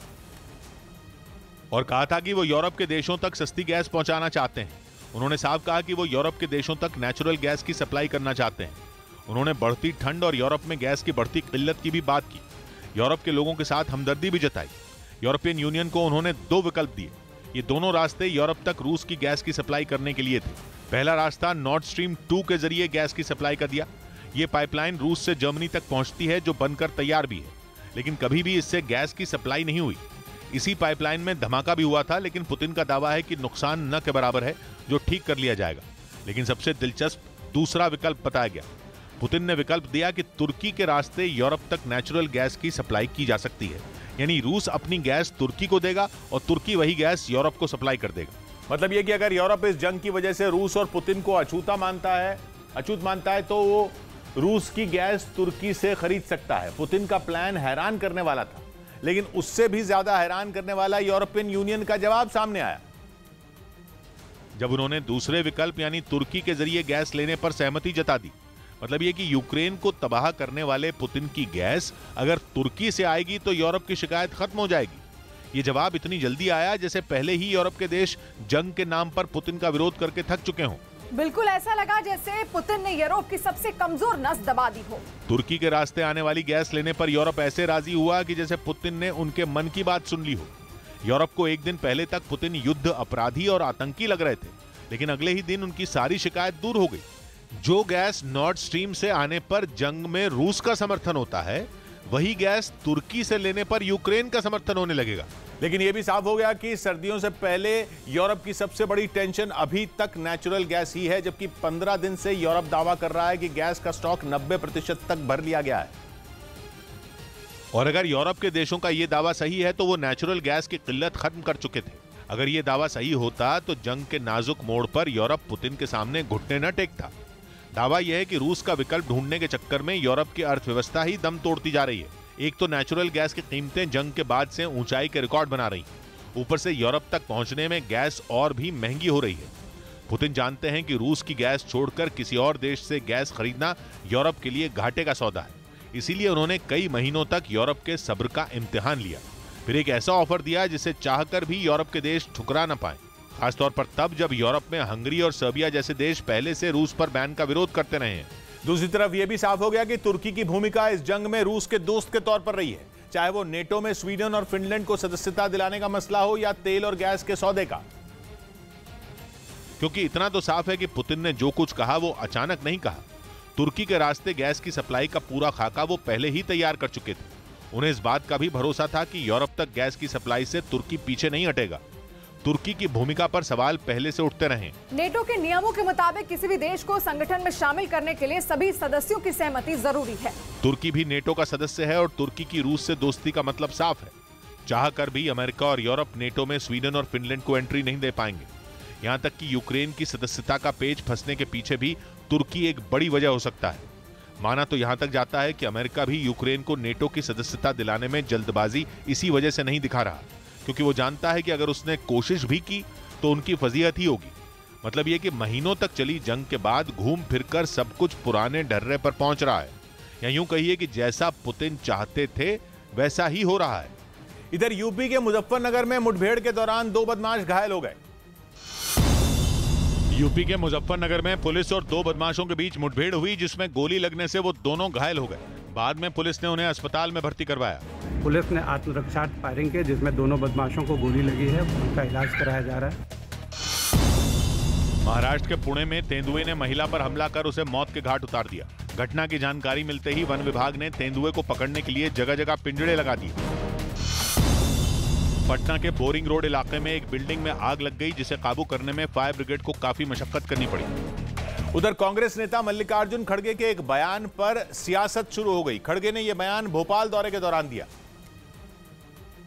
और कहा था कि वो यूरोप के देशों तक सस्ती गैस पहुंचाना चाहते हैं। उन्होंने साफ कहा कि वो यूरोप के देशों तक नेचुरल गैस की सप्लाई करना चाहते हैं। उन्होंने बढ़ती ठंड और यूरोप में गैस की बढ़ती किल्लत की भी बात की। यूरोप के लोगों के साथ हमदर्दी भी जताई। यूरोपियन यूनियन को उन्होंने 2 विकल्प दिए। ये दोनों रास्ते यूरोप तक रूस की गैस की सप्लाई करने के लिए थे। पहला रास्ता नॉर्ड स्ट्रीम 2 के जरिए गैस की सप्लाई का दिया। ये पाइपलाइन रूस से जर्मनी तक पहुंचती है, जो बनकर तैयार भी है, लेकिन कभी भी इससे गैस की सप्लाई नहीं हुई। इसी पाइपलाइन में धमाका भी हुआ था, लेकिन पुतिन का दावा है कि नुकसान न के बराबर है, जो ठीक कर लिया जाएगा। लेकिन सबसे दिलचस्प दूसरा विकल्प बताया गया। पुतिन ने विकल्प दिया कि तुर्की के रास्ते यूरोप तक नेचुरल गैस की सप्लाई की जा सकती है, यानी रूस अपनी गैस तुर्की को देगा और तुर्की वही गैस यूरोप को सप्लाई कर देगा। मतलब यह कि अगर यूरोप इस जंग की वजह से रूस और पुतिन को अछूत मानता है तो वो रूस की गैस तुर्की से खरीद सकता है। पुतिन का प्लान हैरान करने वाला था, लेकिन उससे भी ज्यादा हैरान करने वाला यूरोपियन यूनियन का जवाब सामने आया जब उन्होंने दूसरे विकल्प यानी तुर्की के जरिए गैस लेने पर सहमति जता दी। मतलब ये कि यूक्रेन को तबाह करने वाले पुतिन की गैस अगर तुर्की से आएगी तो यूरोप की शिकायत खत्म हो जाएगी। ये जवाब इतनी जल्दी आया जैसे पहले ही यूरोप के देश जंग के नाम पर पुतिन का विरोध करके थक चुके हों। बिल्कुल ऐसा लगा जैसे पुतिन ने यूरोप की सबसे कमजोर नस दबा दी हो। तुर्की के रास्ते आने वाली गैस लेने पर यूरोप ऐसे राजी हुआ कि जैसे पुतिन ने उनके मन की बात सुन ली हो। यूरोप को एक दिन पहले तक पुतिन युद्ध अपराधी और आतंकी लग रहे थे, लेकिन अगले ही दिन उनकी सारी शिकायत दूर हो गई। जो गैस नॉर्ड स्ट्रीम से आने पर जंग में रूस का समर्थन होता है, वही गैस तुर्की से लेने पर यूक्रेन का समर्थन होने लगेगा। लेकिन यह भी साफ हो गया कि सर्दियों से पहले यूरोप की सबसे बड़ी टेंशन अभी तक नेचुरल गैस ही है, जबकि 15 दिन से यूरोप दावा कर रहा है कि गैस का स्टॉक 90% तक भर लिया गया है। और अगर यूरोप के देशों का यह दावा सही है तो वो नेचुरल गैस की किल्लत खत्म कर चुके थे। अगर यह दावा सही होता तो जंग के नाजुक मोड़ पर यूरोप पुतिन के सामने घुटने न टेकता। दावा यह है कि रूस का विकल्प ढूंढने के चक्कर में यूरोप की अर्थव्यवस्था ही दम तोड़ती जा रही है। एक तो नेचुरल गैस की कीमतें जंग के बाद से ऊंचाई के रिकॉर्ड बना रही, ऊपर से यूरोप तक पहुंचने में गैस और भी महंगी हो रही है। पुतिन जानते हैं कि रूस की गैस छोड़कर किसी और देश से गैस खरीदना यूरोप के लिए घाटे का सौदा है। इसीलिए उन्होंने कई महीनों तक यूरोप के सब्र का इम्तिहान लिया, फिर एक ऐसा ऑफर दिया जिसे चाहकर भी यूरोप के देश ठुकरा न पाए, खासतौर पर तब जब यूरोप में हंगरी और सर्बिया जैसे देश पहले से रूस पर बैन का विरोध करते रहे हैं। दूसरी तरफ यह भी साफ हो गया कि तुर्की की भूमिका इस जंग में रूस के दोस्त के तौर पर रही है, चाहे वो नेटो में स्वीडन और फिनलैंड को सदस्यता दिलाने का मसला हो या तेल और गैस के सौदे का। क्योंकि इतना तो साफ है कि पुतिन ने जो कुछ कहा वो अचानक नहीं कहा। तुर्की के रास्ते गैस की सप्लाई का पूरा खाका वो पहले ही तैयार कर चुके थे। उन्हें इस बात का भी भरोसा था कि यूरोप तक गैस की सप्लाई से तुर्की पीछे नहीं हटेगा। तुर्की की भूमिका पर सवाल पहले से उठते रहे। नेटो के नियमों के मुताबिक किसी भी देश को संगठन में शामिल करने के लिए सभी सदस्यों की सहमति जरूरी है। तुर्की भी नेटो का सदस्य है और तुर्की की रूस से दोस्ती का मतलब साफ है। चाहकर भी अमेरिका और यूरोप नेटो में स्वीडन और फिनलैंड को एंट्री नहीं दे पाएंगे। यहां तक कि यूक्रेन की सदस्यता का पेच फंसने के पीछे भी तुर्की एक बड़ी वजह हो सकता है। माना तो यहां तक जाता है कि अमेरिका भी यूक्रेन को नेटो की सदस्यता दिलाने में जल्दबाजी इसी वजह से नहीं दिखा रहा, क्योंकि वो जानता है कि अगर उसने कोशिश भी की तो उनकी फजीहत ही होगी। मतलब ये कि महीनों तक चली जंग के बाद घूम फिरकर सब कुछ पुराने ढर्रे पर पहुंच रहा है, या यूं कहिए कि जैसा पुतिन चाहते थे वैसा ही हो रहा है। इधर यूपी के मुजफ्फरनगर में मुठभेड़ के दौरान 2 बदमाश घायल हो गए। यूपी के मुजफ्फरनगर में पुलिस और 2 बदमाशों के बीच मुठभेड़ हुई, जिसमें गोली लगने से वो दोनों घायल हो गए। बाद में पुलिस ने उन्हें अस्पताल में भर्ती करवाया। पुलिस ने आत्मरक्षा फायरिंग की, जिसमें दोनों बदमाशों को गोली लगी है, उनका इलाज कराया जा रहा है। महाराष्ट्र के पुणे में तेंदुए ने महिला पर हमला कर उसे मौत के घाट उतार दिया। घटना की जानकारी मिलते ही वन विभाग ने तेंदुए को पकड़ने के लिए जगह जगह पिंजड़े लगा दिए। पटना के बोरिंग रोड इलाके में एक बिल्डिंग में आग लग गई, जिसे काबू करने में फायर ब्रिगेड को काफी मशक्कत करनी पड़ी। उधर कांग्रेस नेता मल्लिकार्जुन खड़गे के एक बयान पर सियासत शुरू हो गई। खड़गे ने यह बयान भोपाल दौरे के दौरान दिया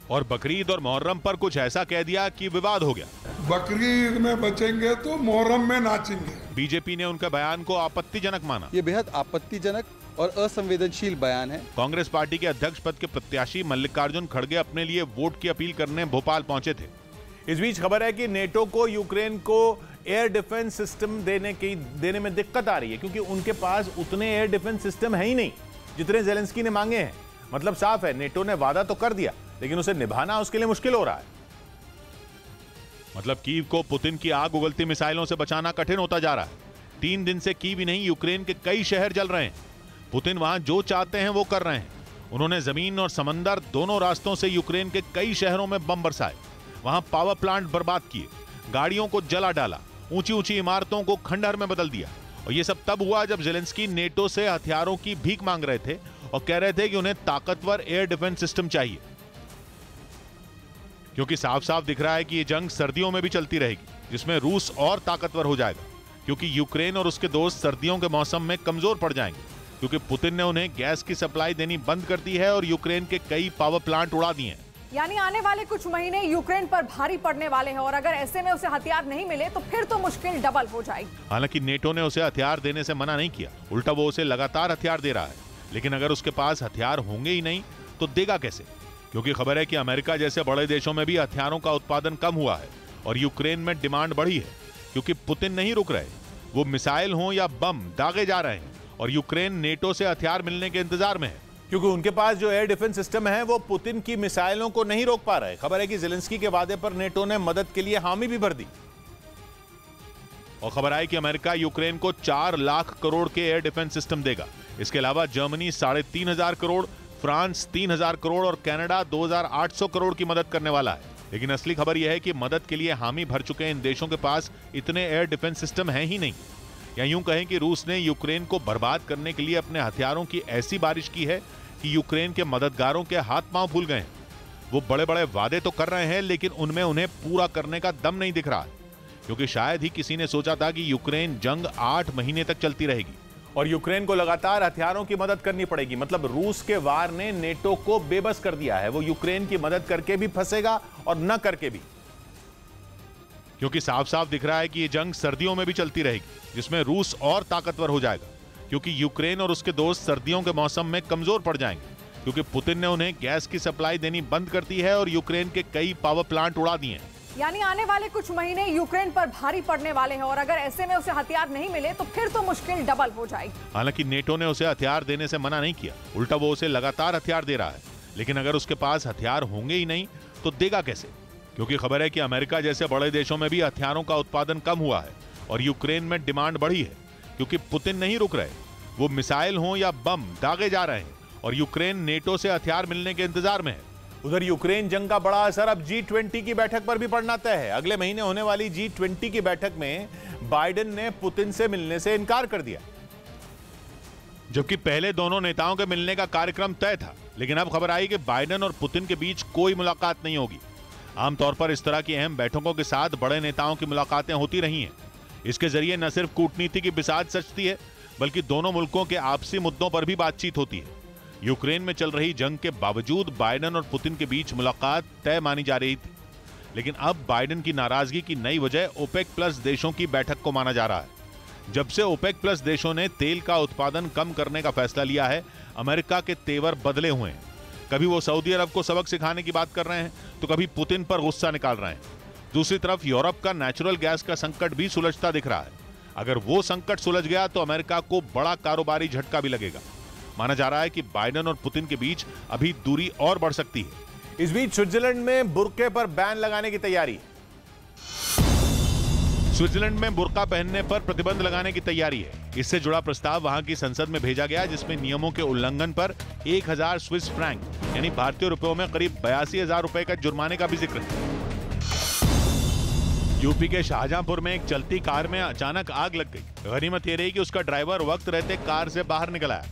और बकरीद और मुहर्रम पर कुछ ऐसा कह दिया कि विवाद हो गया। बकरीद में बचेंगे तो मुहर्रम में नाचेंगे। बीजेपी ने उनके बयान को आपत्तिजनक माना। ये बेहद आपत्तिजनक और असंवेदनशील बयान है। कांग्रेस पार्टी के अध्यक्ष पद के प्रत्याशी मल्लिकार्जुन खड़गे अपने लिए वोट की अपील करने भोपाल पहुंचे थे। इस बीच खबर है कि नेटो को यूक्रेन को एयर डिफेंस सिस्टम देने में दिक्कत आ रही है, क्योंकि उनके पास उतने एयर डिफेंस सिस्टम है ही नहीं जितने जेलेंस्की ने मांगे हैं। मतलब साफ है, नेटो ने वादा तो कर दिया, लेकिन उसे निभाना उसके लिए मुश्किल हो रहा है। मतलब कीव को पुतिन की आग उगलती मिसाइलों से बचाना कठिन होता जा रहा है। 3 दिन से कीव ही नहीं, यूक्रेन के कई शहर जल रहे हैं। पुतिन वहां जो चाहते हैं वो कर रहे हैं। उन्होंने जमीन और समंदर दोनों रास्तों से यूक्रेन के कई शहरों में बम बरसाए, वहां पावर प्लांट बर्बाद किए, गाड़ियों को जला डाला, ऊंची ऊंची इमारतों को खंडहर में बदल दिया। और ये सब तब हुआ जब जेलेंस्की नेटो से हथियारों की भीख मांग रहे थे और कह रहे थे कि उन्हें ताकतवर एयर डिफेंस सिस्टम चाहिए, क्योंकि साफ साफ दिख रहा है कि ये जंग सर्दियों में भी चलती रहेगी, जिसमें रूस और ताकतवर हो जाएगा, क्योंकि यूक्रेन और उसके दोस्त सर्दियों के मौसम में कमजोर पड़ जाएंगे, क्योंकि पुतिन ने उन्हें गैस की सप्लाई देनी बंद कर दी है और यूक्रेन के कई पावर प्लांट उड़ा दिए हैं। यानी आने वाले कुछ महीने यूक्रेन पर भारी पड़ने वाले हैं, और अगर ऐसे में उसे हथियार नहीं मिले तो फिर तो मुश्किल डबल हो जाएगी। हालांकि नेटो ने उसे हथियार देने से मना नहीं किया, उल्टा वो उसे लगातार हथियार दे रहा है। लेकिन अगर उसके पास हथियार होंगे ही नहीं तो देगा कैसे? क्योंकि खबर है कि अमेरिका जैसे बड़े देशों में भी हथियारों का उत्पादन कम हुआ है और यूक्रेन में डिमांड बढ़ी है, क्योंकि पुतिन नहीं रुक रहे। वो मिसाइल हो या बम दागे जा रहे हैं और यूक्रेन नेटो से हथियार मिलने के इंतजार में है, क्योंकि उनके पास जो एयर डिफेंस सिस्टम है वो पुतिन की मिसाइलों को नहीं रोक पा रहे। खबर है कि जेलेंस्की के वादे पर नेटो ने मदद के लिए हामी भी भर दी। और खबर आई कि अमेरिका यूक्रेन को 4 लाख करोड़ के एयर डिफेंस सिस्टम देगा। इसके अलावा जर्मनी 3,500 करोड़, फ्रांस 3,000 करोड़ और कनाडा 2,800 करोड़ की मदद करने वाला है। लेकिन असली खबर यह है कि मदद के लिए हामी भर चुके इन देशों के पास इतने एयर डिफेंस सिस्टम हैं ही नहीं। या यूं कहें कि रूस ने यूक्रेन को बर्बाद करने के लिए अपने हथियारों की ऐसी बारिश की है कि यूक्रेन के मददगारों के हाथ पांव फूल गए हैं। वो बड़े बड़े वादे तो कर रहे हैं, लेकिन उनमें उन्हें पूरा करने का दम नहीं दिख रहा, क्योंकि शायद ही किसी ने सोचा था कि यूक्रेन जंग 8 महीने तक चलती रहेगी और यूक्रेन को लगातार हथियारों की मदद करनी पड़ेगी। मतलब रूस के वार ने नेटो को बेबस कर दिया है। वो यूक्रेन की मदद करके भी फंसेगा और न करके भी, क्योंकि साफ साफ दिख रहा है कि ये जंग सर्दियों में भी चलती रहेगी, जिसमें रूस और ताकतवर हो जाएगा, क्योंकि यूक्रेन और उसके दोस्त सर्दियों के मौसम में कमजोर पड़ जाएंगे, क्योंकि पुतिन ने उन्हें गैस की सप्लाई देनी बंद कर दी है और यूक्रेन के कई पावर प्लांट उड़ा दिए हैं। यानी आने वाले कुछ महीने यूक्रेन पर भारी पड़ने वाले हैं और अगर ऐसे में उसे हथियार नहीं मिले तो फिर तो मुश्किल डबल हो जाएगी। हालांकि नेटो ने उसे हथियार देने से मना नहीं किया, उल्टा वो उसे लगातार हथियार दे रहा है। लेकिन अगर उसके पास हथियार होंगे ही नहीं तो देगा कैसे? क्योंकि खबर है कि अमेरिका जैसे बड़े देशों में भी हथियारों का उत्पादन कम हुआ है और यूक्रेन में डिमांड बढ़ी है, क्योंकि पुतिन नहीं रुक रहे। वो मिसाइल हो या बम दागे जा रहे हैं और यूक्रेन नेटो से हथियार मिलने के इंतजार में है। उधर यूक्रेन जंग का बड़ा असर अब G20 की बैठक पर भी पड़ना तय है। अगले महीने होने वाली G20 की बैठक में बाइडेन ने पुतिन से मिलने से इनकार कर दिया, जबकि पहले दोनों नेताओं के मिलने का कार्यक्रम तय था। लेकिन अब खबर आई कि बाइडेन और पुतिन के बीच कोई मुलाकात नहीं होगी। आमतौर पर इस तरह की अहम बैठकों के साथ बड़े नेताओं की मुलाकातें होती रही हैं। इसके जरिए न सिर्फ कूटनीति की बिसात सचती है, बल्कि दोनों मुल्कों के आपसी मुद्दों पर भी बातचीत होती है। यूक्रेन में चल रही जंग के बावजूद बाइडेन और पुतिन के बीच मुलाकात तय मानी जा रही थी, लेकिन अब बाइडेन की नाराजगी की नई वजह ओपेक प्लस देशों की बैठक को माना जा रहा है। जब से ओपेक प्लस देशों ने तेल का उत्पादन कम करने का फैसला लिया है, अमेरिका के तेवर बदले हुए हैं। कभी वो सऊदी अरब को सबक सिखाने की बात कर रहे हैं तो कभी पुतिन पर गुस्सा निकाल रहे हैं। दूसरी तरफ यूरोप का नेचुरल गैस का संकट भी सुलझता दिख रहा है। अगर वो संकट सुलझ गया तो अमेरिका को बड़ा कारोबारी झटका भी लगेगा। माना जा रहा है कि बाइडेन और पुतिन के बीच अभी दूरी और बढ़ सकती है। इस बीच स्विट्जरलैंड में बुर्के पर बैन लगाने की तैयारी। स्विट्जरलैंड में बुर्का पहनने पर प्रतिबंध लगाने की तैयारी है। इससे जुड़ा प्रस्ताव वहां की संसद में भेजा गया, जिसमें नियमों के उल्लंघन पर 1000 स्विस फ्रैंक यानी भारतीय रुपयों में करीब 82,000 रुपए का जुर्माने का भी जिक्र है। यूपी के शाहजहांपुर में एक चलती कार में अचानक आग लग गई। गनीमत ये रही कि उसका ड्राइवर वक्त रहते कार से बाहर निकल आया।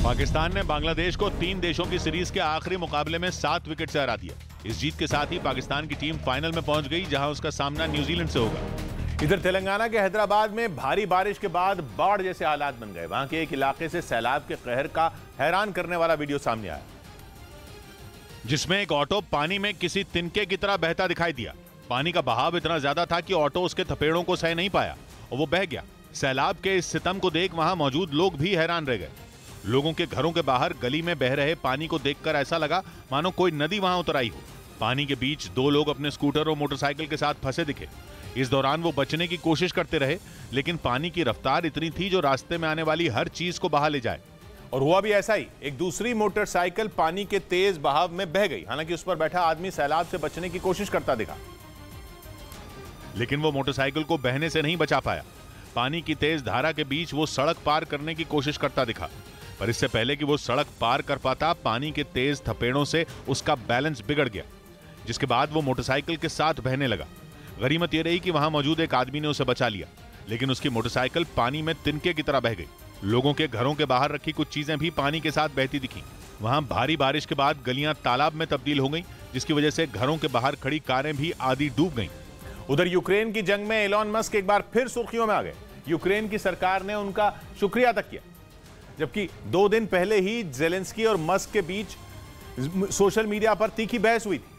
पाकिस्तान ने बांग्लादेश को 3 देशों की सीरीज के आखिरी मुकाबले में 7 विकेट से हरा दिया। इस जीत के साथ ही पाकिस्तान की टीम फाइनल में पहुंच गई, जहां उसका सामना न्यूजीलैंड से होगा। इधर तेलंगाना के हैदराबाद में भारी बारिश के बाद बाढ़ जैसे हालात बन गए। वहां के एक इलाके से सैलाब के कहर का हैरान करने वाला वीडियो सामने आया, जिसमें एक ऑटो पानी में किसी तिनके की तरह बहता दिखाई दिया। पानी का बहाव इतना ज्यादा था कि ऑटो उसके थपेड़ों को सह नहीं पाया और वो बह गया। सैलाब के इस सितम को देख वहां मौजूद लोग भी हैरान रह गए। लोगों के घरों के बाहर गली में बह रहे पानी को देखकर ऐसा लगा मानो कोई नदी वहां उतर आई हो। पानी के बीच 2 लोग अपने स्कूटर और मोटरसाइकिल के साथ फंसे दिखे। इस दौरान वो बचने की कोशिश करते रहे, लेकिन पानी की रफ्तार इतनी थी जो रास्ते में आने वाली हर चीज को बहा ले जाए। और हुआ भी ऐसा ही। एक दूसरी मोटरसाइकिल पानी के तेज बहाव में बह गई। हालांकि उस पर बैठा आदमी सैलाब से बचने की कोशिश करता दिखा, लेकिन वो मोटरसाइकिल को बहने से नहीं बचा पाया। पानी की तेज धारा के बीच वो सड़क पार करने की कोशिश करता दिखा, पर इससे पहले कि वो सड़क पार कर पाता, पानी के तेज थपेड़ों से उसका बैलेंस बिगड़ गया, जिसके बाद वो मोटरसाइकिल के साथ बहने लगा। गनीमत ये रही कि वहां मौजूद एक आदमी ने उसे बचा लिया, लेकिन उसकी मोटरसाइकिल पानी में तिनके की तरह बह गई। लोगों के घरों के बाहर रखी कुछ चीजें भी पानी के साथ बहती दिखी। वहां भारी बारिश के बाद गलियां तालाब में तब्दील हो गई, जिसकी वजह से घरों के बाहर खड़ी कारें भी आधी डूब गईं। उधर यूक्रेन की जंग में एलॉन मस्क एक बार फिर सुर्खियों में आ गए। यूक्रेन की सरकार ने उनका शुक्रिया तक किया, जबकि 2 दिन पहले ही जेलेंस्की और मस्क के बीच सोशल मीडिया पर तीखी बहस हुई थी।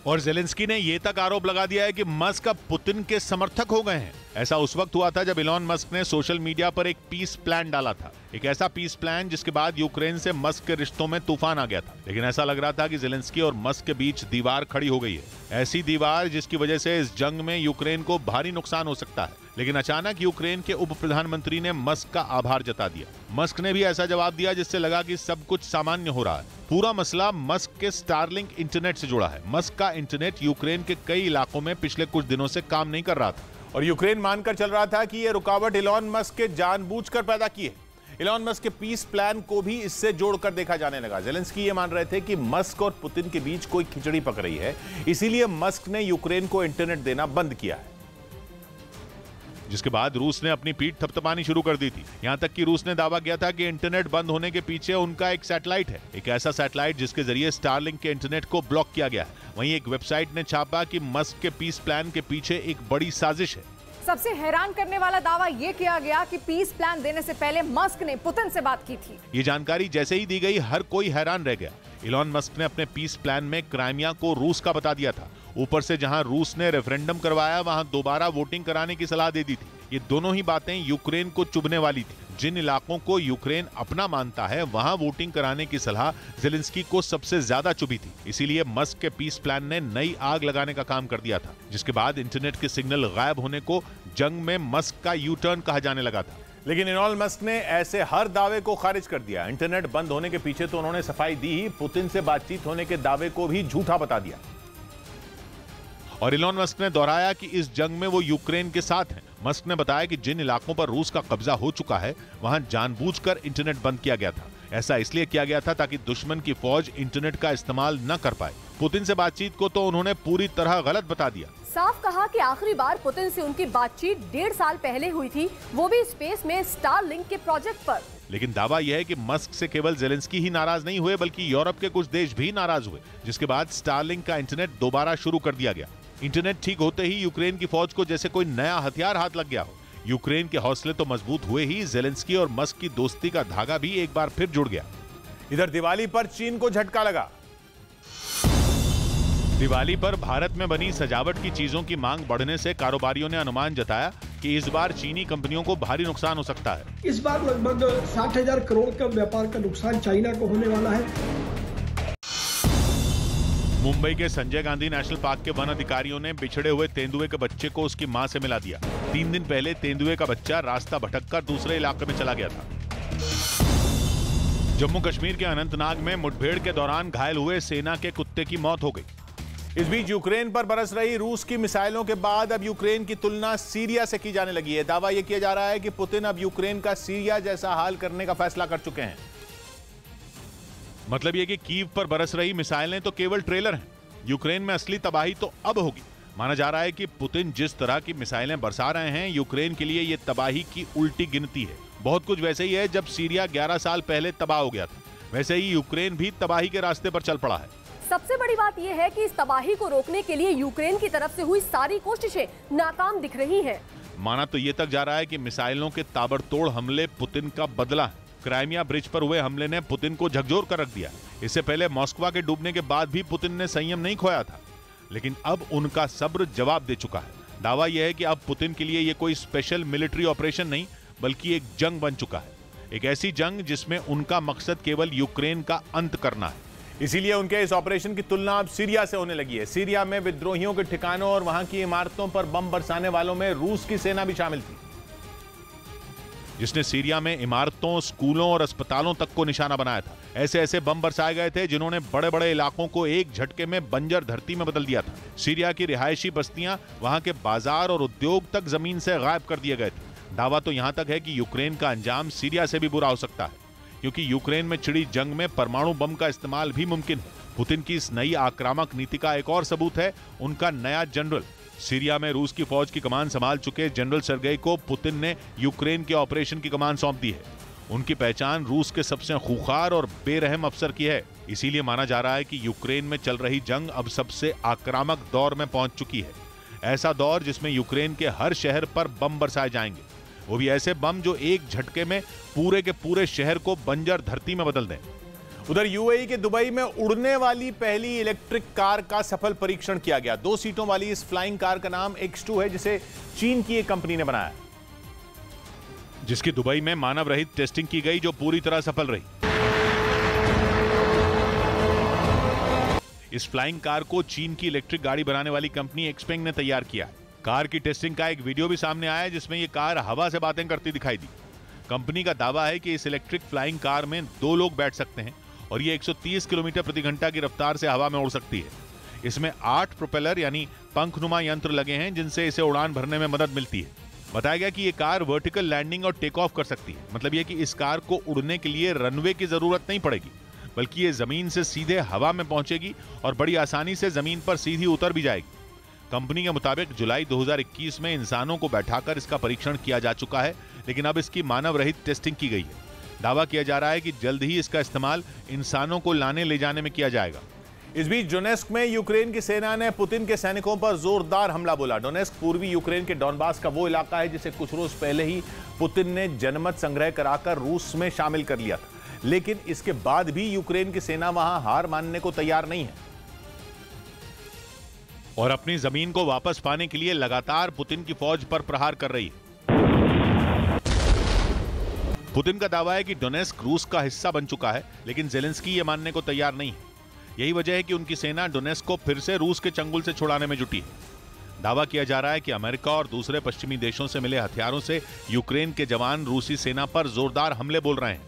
और जेलेंस्की ने यह तक आरोप लगा दिया है कि मस्क अब पुतिन के समर्थक हो गए हैं। ऐसा उस वक्त हुआ था जब इलॉन मस्क ने सोशल मीडिया पर एक पीस प्लान डाला था, एक ऐसा पीस प्लान जिसके बाद यूक्रेन से मस्क के रिश्तों में तूफान आ गया था। लेकिन ऐसा लग रहा था कि जेलेंस्की और मस्क के बीच दीवार खड़ी हो गई है, ऐसी दीवार जिसकी वजह से इस जंग में यूक्रेन को भारी नुकसान हो सकता है। लेकिन अचानक यूक्रेन के उप प्रधानमंत्री ने मस्क का आभार जता दिया। मस्क ने भी ऐसा जवाब दिया जिससे लगा कि सब कुछ सामान्य हो रहा है। पूरा मसला मस्क के स्टारलिंक इंटरनेट से जुड़ा है। मस्क का इंटरनेट यूक्रेन के कई इलाकों में पिछले कुछ दिनों से काम नहीं कर रहा था, और यूक्रेन मानकर चल रहा था कि यह रुकावट इलॉन मस्क के जानबूझकर पैदा की है। इलॉन मस्क के पीस प्लान को भी इससे जोड़कर देखा जाने लगा। ज़ेलेंस्की ये मान रहे थे कि मस्क और पुतिन के बीच कोई खिचड़ी पक रही है, इसीलिए मस्क ने यूक्रेन को इंटरनेट देना बंद किया है। जिसके बाद रूस ने अपनी पीठ थपथपानी शुरू कर दी थी। यहां तक कि रूस ने दावा किया था कि इंटरनेट बंद होने के पीछे उनका एक सैटेलाइट है, एक ऐसा सैटेलाइट जिसके जरिए स्टारलिंक के इंटरनेट को ब्लॉक किया गया है। वहीं एक वेबसाइट ने छापा कि मस्क के पीस प्लान के पीछे एक बड़ी साजिश है। सबसे हैरान करने वाला दावा यह किया गया कि पीस प्लान देने से पहले मस्क ने पुतिन से बात की थी। ये जानकारी जैसे ही दी गई, हर कोई हैरान रह गया। इलॉन मस्क ने अपने पीस प्लान में क्राइमिया को रूस का बता दिया था। ऊपर से जहां रूस ने रेफरेंडम करवाया, वहां दोबारा वोटिंग कराने की सलाह दे दी थी। ये दोनों ही बातें यूक्रेन को चुभने वाली थी। जिन इलाकों को यूक्रेन अपना मानता है, वहां वोटिंग कराने की सलाह ज़ेलेंस्की को सबसे ज्यादा चुभी थी। इसीलिए मस्क के पीस प्लान ने नई आग लगाने का काम कर दिया था, जिसके बाद इंटरनेट के सिग्नल गायब होने को जंग में मस्क का यू टर्न कहा जाने लगा था। लेकिन इलॉन मस्क ने ऐसे हर दावे को खारिज कर दिया। इंटरनेट बंद होने के पीछे तो उन्होंने सफाई दी ही, पुतिन से बातचीत होने के दावे को भी झूठा बता दिया। और इलॉन मस्क ने दोहराया कि इस जंग में वो यूक्रेन के साथ हैं। मस्क ने बताया कि जिन इलाकों पर रूस का कब्जा हो चुका है, वहां जानबूझकर इंटरनेट बंद किया गया था। ऐसा इसलिए किया गया था ताकि दुश्मन की फौज इंटरनेट का इस्तेमाल न कर पाए। पुतिन से बातचीत को तो उन्होंने पूरी तरह गलत बता दिया। साफ कहा कि आखिरी बार पुतिन से उनकी बातचीत 1.5 साल पहले हुई थी, वो भी स्पेस में स्टारलिंक के प्रोजेक्ट पर। लेकिन दावा यह है कि मस्क से केवल ज़ेलेंस्की ही नाराज नहीं हुए, बल्कि यूरोप के कुछ देश भी नाराज हुए, जिसके बाद स्टारलिंक का इंटरनेट दोबारा शुरू कर दिया गया। इंटरनेट ठीक होते ही यूक्रेन की फौज को जैसे कोई नया हथियार हाथ लग गया हो। यूक्रेन के हौसले तो मजबूत हुए ही, ज़ेलेंस्की और मस्क की दोस्ती का धागा भी एक बार फिर जुड़ गया। इधर दिवाली पर चीन को झटका लगा। दिवाली पर भारत में बनी सजावट की चीजों की मांग बढ़ने से कारोबारियों ने अनुमान जताया कि इस बार चीनी कंपनियों को भारी नुकसान हो सकता है। इस बार लगभग 60,000 करोड़ का व्यापार का नुकसान चाइना को होने वाला है। मुंबई के संजय गांधी नेशनल पार्क के वन अधिकारियों ने बिछड़े हुए तेंदुए के बच्चे को उसकी मां से मिला दिया। 3 दिन पहले तेंदुए का बच्चा रास्ता भटककर दूसरे इलाके में चला गया था। जम्मू कश्मीर के अनंतनाग में मुठभेड़ के दौरान घायल हुए सेना के कुत्ते की मौत हो गई। इस बीच यूक्रेन पर बरस रही रूस की मिसाइलों के बाद अब यूक्रेन की तुलना सीरिया से की जाने लगी है। दावा यह किया जा रहा है कि पुतिन अब यूक्रेन का सीरिया जैसा हाल करने का फैसला कर चुके हैं। मतलब यह कि कीव पर बरस रही मिसाइलें तो केवल ट्रेलर हैं। यूक्रेन में असली तबाही तो अब होगी। माना जा रहा है कि पुतिन जिस तरह की मिसाइलें बरसा रहे हैं, यूक्रेन के लिए यह तबाही की उल्टी गिनती है। बहुत कुछ वैसे ही है जब सीरिया 11 साल पहले तबाह हो गया था, वैसे ही यूक्रेन भी तबाही के रास्ते पर चल पड़ा है। सबसे बड़ी बात यह है कि इस तबाही को रोकने के लिए यूक्रेन की तरफ से हुई सारी कोशिशें नाकाम दिख रही हैं। माना तो ये तक जा रहा है कि मिसाइलों के ताबड़तोड़ हमले पुतिन का बदला है। क्राइमिया ब्रिज पर हुए हमले ने पुतिन को झकझोर कर रख दिया। इससे पहले मॉस्को के डूबने के बाद भी पुतिन ने संयम नहीं खोया था, लेकिन अब उनका सब्र जवाब दे चुका है। दावा यह है कि अब पुतिन के लिए यह कोई स्पेशल मिलिट्री ऑपरेशन नहीं, बल्कि एक जंग बन चुका है। एक ऐसी जंग जिसमें उनका मकसद केवल यूक्रेन का अंत करना है। इसीलिए उनके इस ऑपरेशन की तुलना अब सीरिया से होने लगी है। सीरिया में विद्रोहियों के ठिकानों और वहां की इमारतों पर बम बरसाने वालों में रूस की सेना भी शामिल थी, जिसने सीरिया में इमारतों, स्कूलों और अस्पतालों तक को निशाना बनाया था। ऐसे ऐसे बम बरसाए गए थे जिन्होंने बड़े बड़े इलाकों को एक झटके में बंजर धरती में बदल दिया था। सीरिया की रिहायशी बस्तियां, वहां के बाजार और उद्योग तक जमीन से गायब कर दिए गए थे। दावा तो यहां तक है कि यूक्रेन का अंजाम सीरिया से भी बुरा हो सकता है, क्योंकि यूक्रेन में छिड़ी जंग में परमाणु बम का इस्तेमाल भी मुमकिन है। पुतिन की इस नई आक्रामक नीति का एक और सबूत है उनका नया जनरल। सीरिया में रूस की फौज की कमान संभाल चुके जनरल सर्गेई को पुतिन ने यूक्रेन के ऑपरेशन की कमान सौंप दी है। उनकी पहचान रूस के सबसे खूंखार और बेरहम अफसर की है। इसीलिए माना जा रहा है कि यूक्रेन में चल रही जंग अब सबसे आक्रामक दौर में पहुंच चुकी है। ऐसा दौर जिसमें यूक्रेन के हर शहर पर बम बरसाए जाएंगे, वो भी ऐसे बम जो एक झटके में पूरे के पूरे शहर को बंजर धरती में बदल दें। उधर यूएई के दुबई में उड़ने वाली पहली इलेक्ट्रिक कार का सफल परीक्षण किया गया। 2 सीटों वाली इस फ्लाइंग कार का नाम X2 है, जिसे चीन की एक कंपनी ने बनाया, जिसकी दुबई में मानव रहित टेस्टिंग की गई, जो पूरी तरह सफल रही। इस फ्लाइंग कार को चीन की इलेक्ट्रिक गाड़ी बनाने वाली कंपनी XPeng ने तैयार किया है। कार की टेस्टिंग का एक वीडियो भी सामने आया है, जिसमें यह कार हवा से बातें करती दिखाई दी। कंपनी का दावा है कि इस इलेक्ट्रिक फ्लाइंग कार में 2 लोग बैठ सकते हैं और ये 130 किलोमीटर प्रति घंटा की रफ्तार से हवा में उड़ सकती है। इसमें 8 प्रोपेलर यानी पंखनुमा यंत्र लगे हैं, जिनसे इसे उड़ान भरने में मदद मिलती है। बताया गया कि ये कार वर्टिकल लैंडिंग और टेक ऑफ कर सकती है। मतलब यह कि इस कार को उड़ने के लिए रनवे की जरूरत नहीं पड़ेगी, बल्कि ये जमीन से सीधे हवा में पहुंचेगी और बड़ी आसानी से जमीन पर सीधी उतर भी जाएगी। कंपनी के मुताबिक जुलाई 2021 में इंसानों को बैठाकर इसका परीक्षण किया जा चुका है, लेकिन अब इसकी मानव रहित टेस्टिंग की गई है। दावा किया जा रहा है कि जल्द ही इसका इस्तेमाल इंसानों को लाने ले जाने में किया जाएगा। इस बीच डोनेस्क में यूक्रेन की सेना ने पुतिन के सैनिकों पर जोरदार हमला बोला। डोनेस्क पूर्वी यूक्रेन के डॉनबास का वो इलाका है जिसे कुछ रोज पहले ही पुतिन ने जनमत संग्रह कराकर रूस में शामिल कर लिया था, लेकिन इसके बाद भी यूक्रेन की सेना वहां हार मानने को तैयार नहीं है और अपनी जमीन को वापस पाने के लिए लगातार पुतिन की फौज पर प्रहार कर रही है। पुतिन का दावा है कि डोनेस्क रूस का हिस्सा बन चुका है, लेकिन जेलेंस्की ये मानने को तैयार नहीं है। यही वजह है कि उनकी सेना डोनेस्क को फिर से रूस के चंगुल से छुड़ाने में जुटी है। दावा किया जा रहा है कि अमेरिका और दूसरे पश्चिमी देशों से मिले हथियारों से यूक्रेन के जवान रूसी सेना पर जोरदार हमले बोल रहे हैं,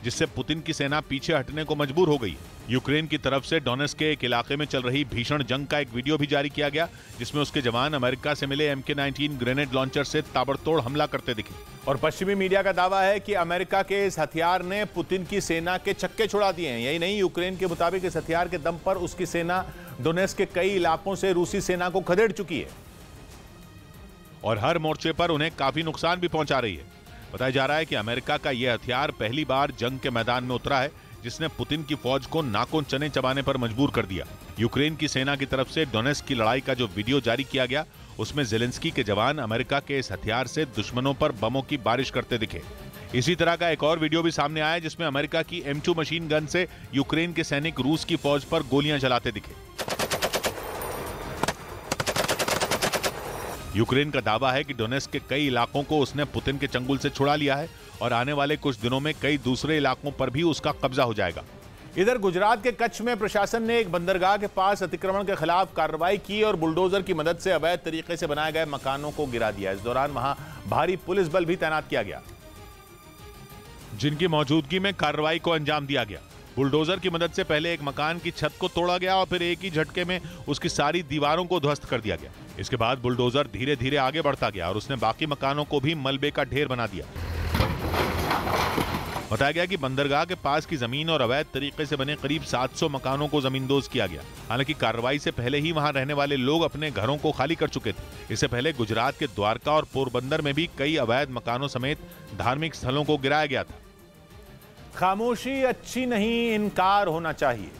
जिससे पुतिन की सेना पीछे हटने को मजबूर हो गई है। यूक्रेन की तरफ से डोनेस्क के एक इलाके में चल रही भीषण जंग का एक वीडियो भी जारी किया गया, जिसमें उसके जवान अमेरिका से मिले MK-19 ग्रेनेड लॉन्चर से ताबड़तोड़ हमला करते दिखे। और पश्चिमी मीडिया का दावा है कि अमेरिका के इस हथियार ने पुतिन की सेना के चक्के छुड़ा दिए हैं। यही नहीं, यूक्रेन के मुताबिक इस हथियार के दम पर उसकी सेना डोनेस्क के कई इलाकों से रूसी सेना को खदेड़ चुकी है और हर मोर्चे पर उन्हें काफी नुकसान भी पहुंचा रही है। बताया जा रहा है कि अमेरिका का यह हथियार पहली बार जंग के मैदान में उतरा है, जिसने पुतिन की फौज को नाकों चने चबाने पर मजबूर कर दिया। यूक्रेन की सेना की तरफ से डोनेस्क की लड़ाई का जो वीडियो जारी किया गया, उसमें जेलेंस्की के जवान अमेरिका के इस हथियार से दुश्मनों पर बमों की बारिश करते दिखे। इसी तरह का एक और वीडियो भी सामने आया, जिसमें अमेरिका की M2 मशीन गन से यूक्रेन के सैनिक रूस की फौज पर गोलियां चलाते दिखे। यूक्रेन का दावा है कि डोनेस्क के कई इलाकों को उसने पुतिन के चंगुल से छुड़ा लिया है और आने वाले कुछ दिनों में कई दूसरे इलाकों पर भी उसका कब्जा हो जाएगा। इधर गुजरात के कच्छ में प्रशासन ने एक बंदरगाह के पास अतिक्रमण के खिलाफ कार्रवाई की और बुलडोजर की मदद से अवैध तरीके से बनाए गए मकानों को गिरा दिया। इस दौरान वहां भारी पुलिस बल भी तैनात किया गया, जिनकी मौजूदगी में कार्रवाई को अंजाम दिया गया। बुलडोजर की मदद से पहले एक मकान की छत को तोड़ा गया और फिर एक ही झटके में उसकी सारी दीवारों को ध्वस्त कर दिया गया। इसके बाद बुलडोजर धीरे धीरे आगे बढ़ता गया और उसने बाकी मकानों को भी मलबे का ढेर बना दिया। बताया गया कि बंदरगाह के पास की जमीन और अवैध तरीके से बने करीब 700 मकानों को जमींदोज किया गया। हालांकि कार्रवाई से पहले ही वहां रहने वाले लोग अपने घरों को खाली कर चुके थे। इससे पहले गुजरात के द्वारका और पोरबंदर में भी कई अवैध मकानों समेत धार्मिक स्थलों को गिराया गया था। खामोशी अच्छी नहीं, इनकार होना चाहिए।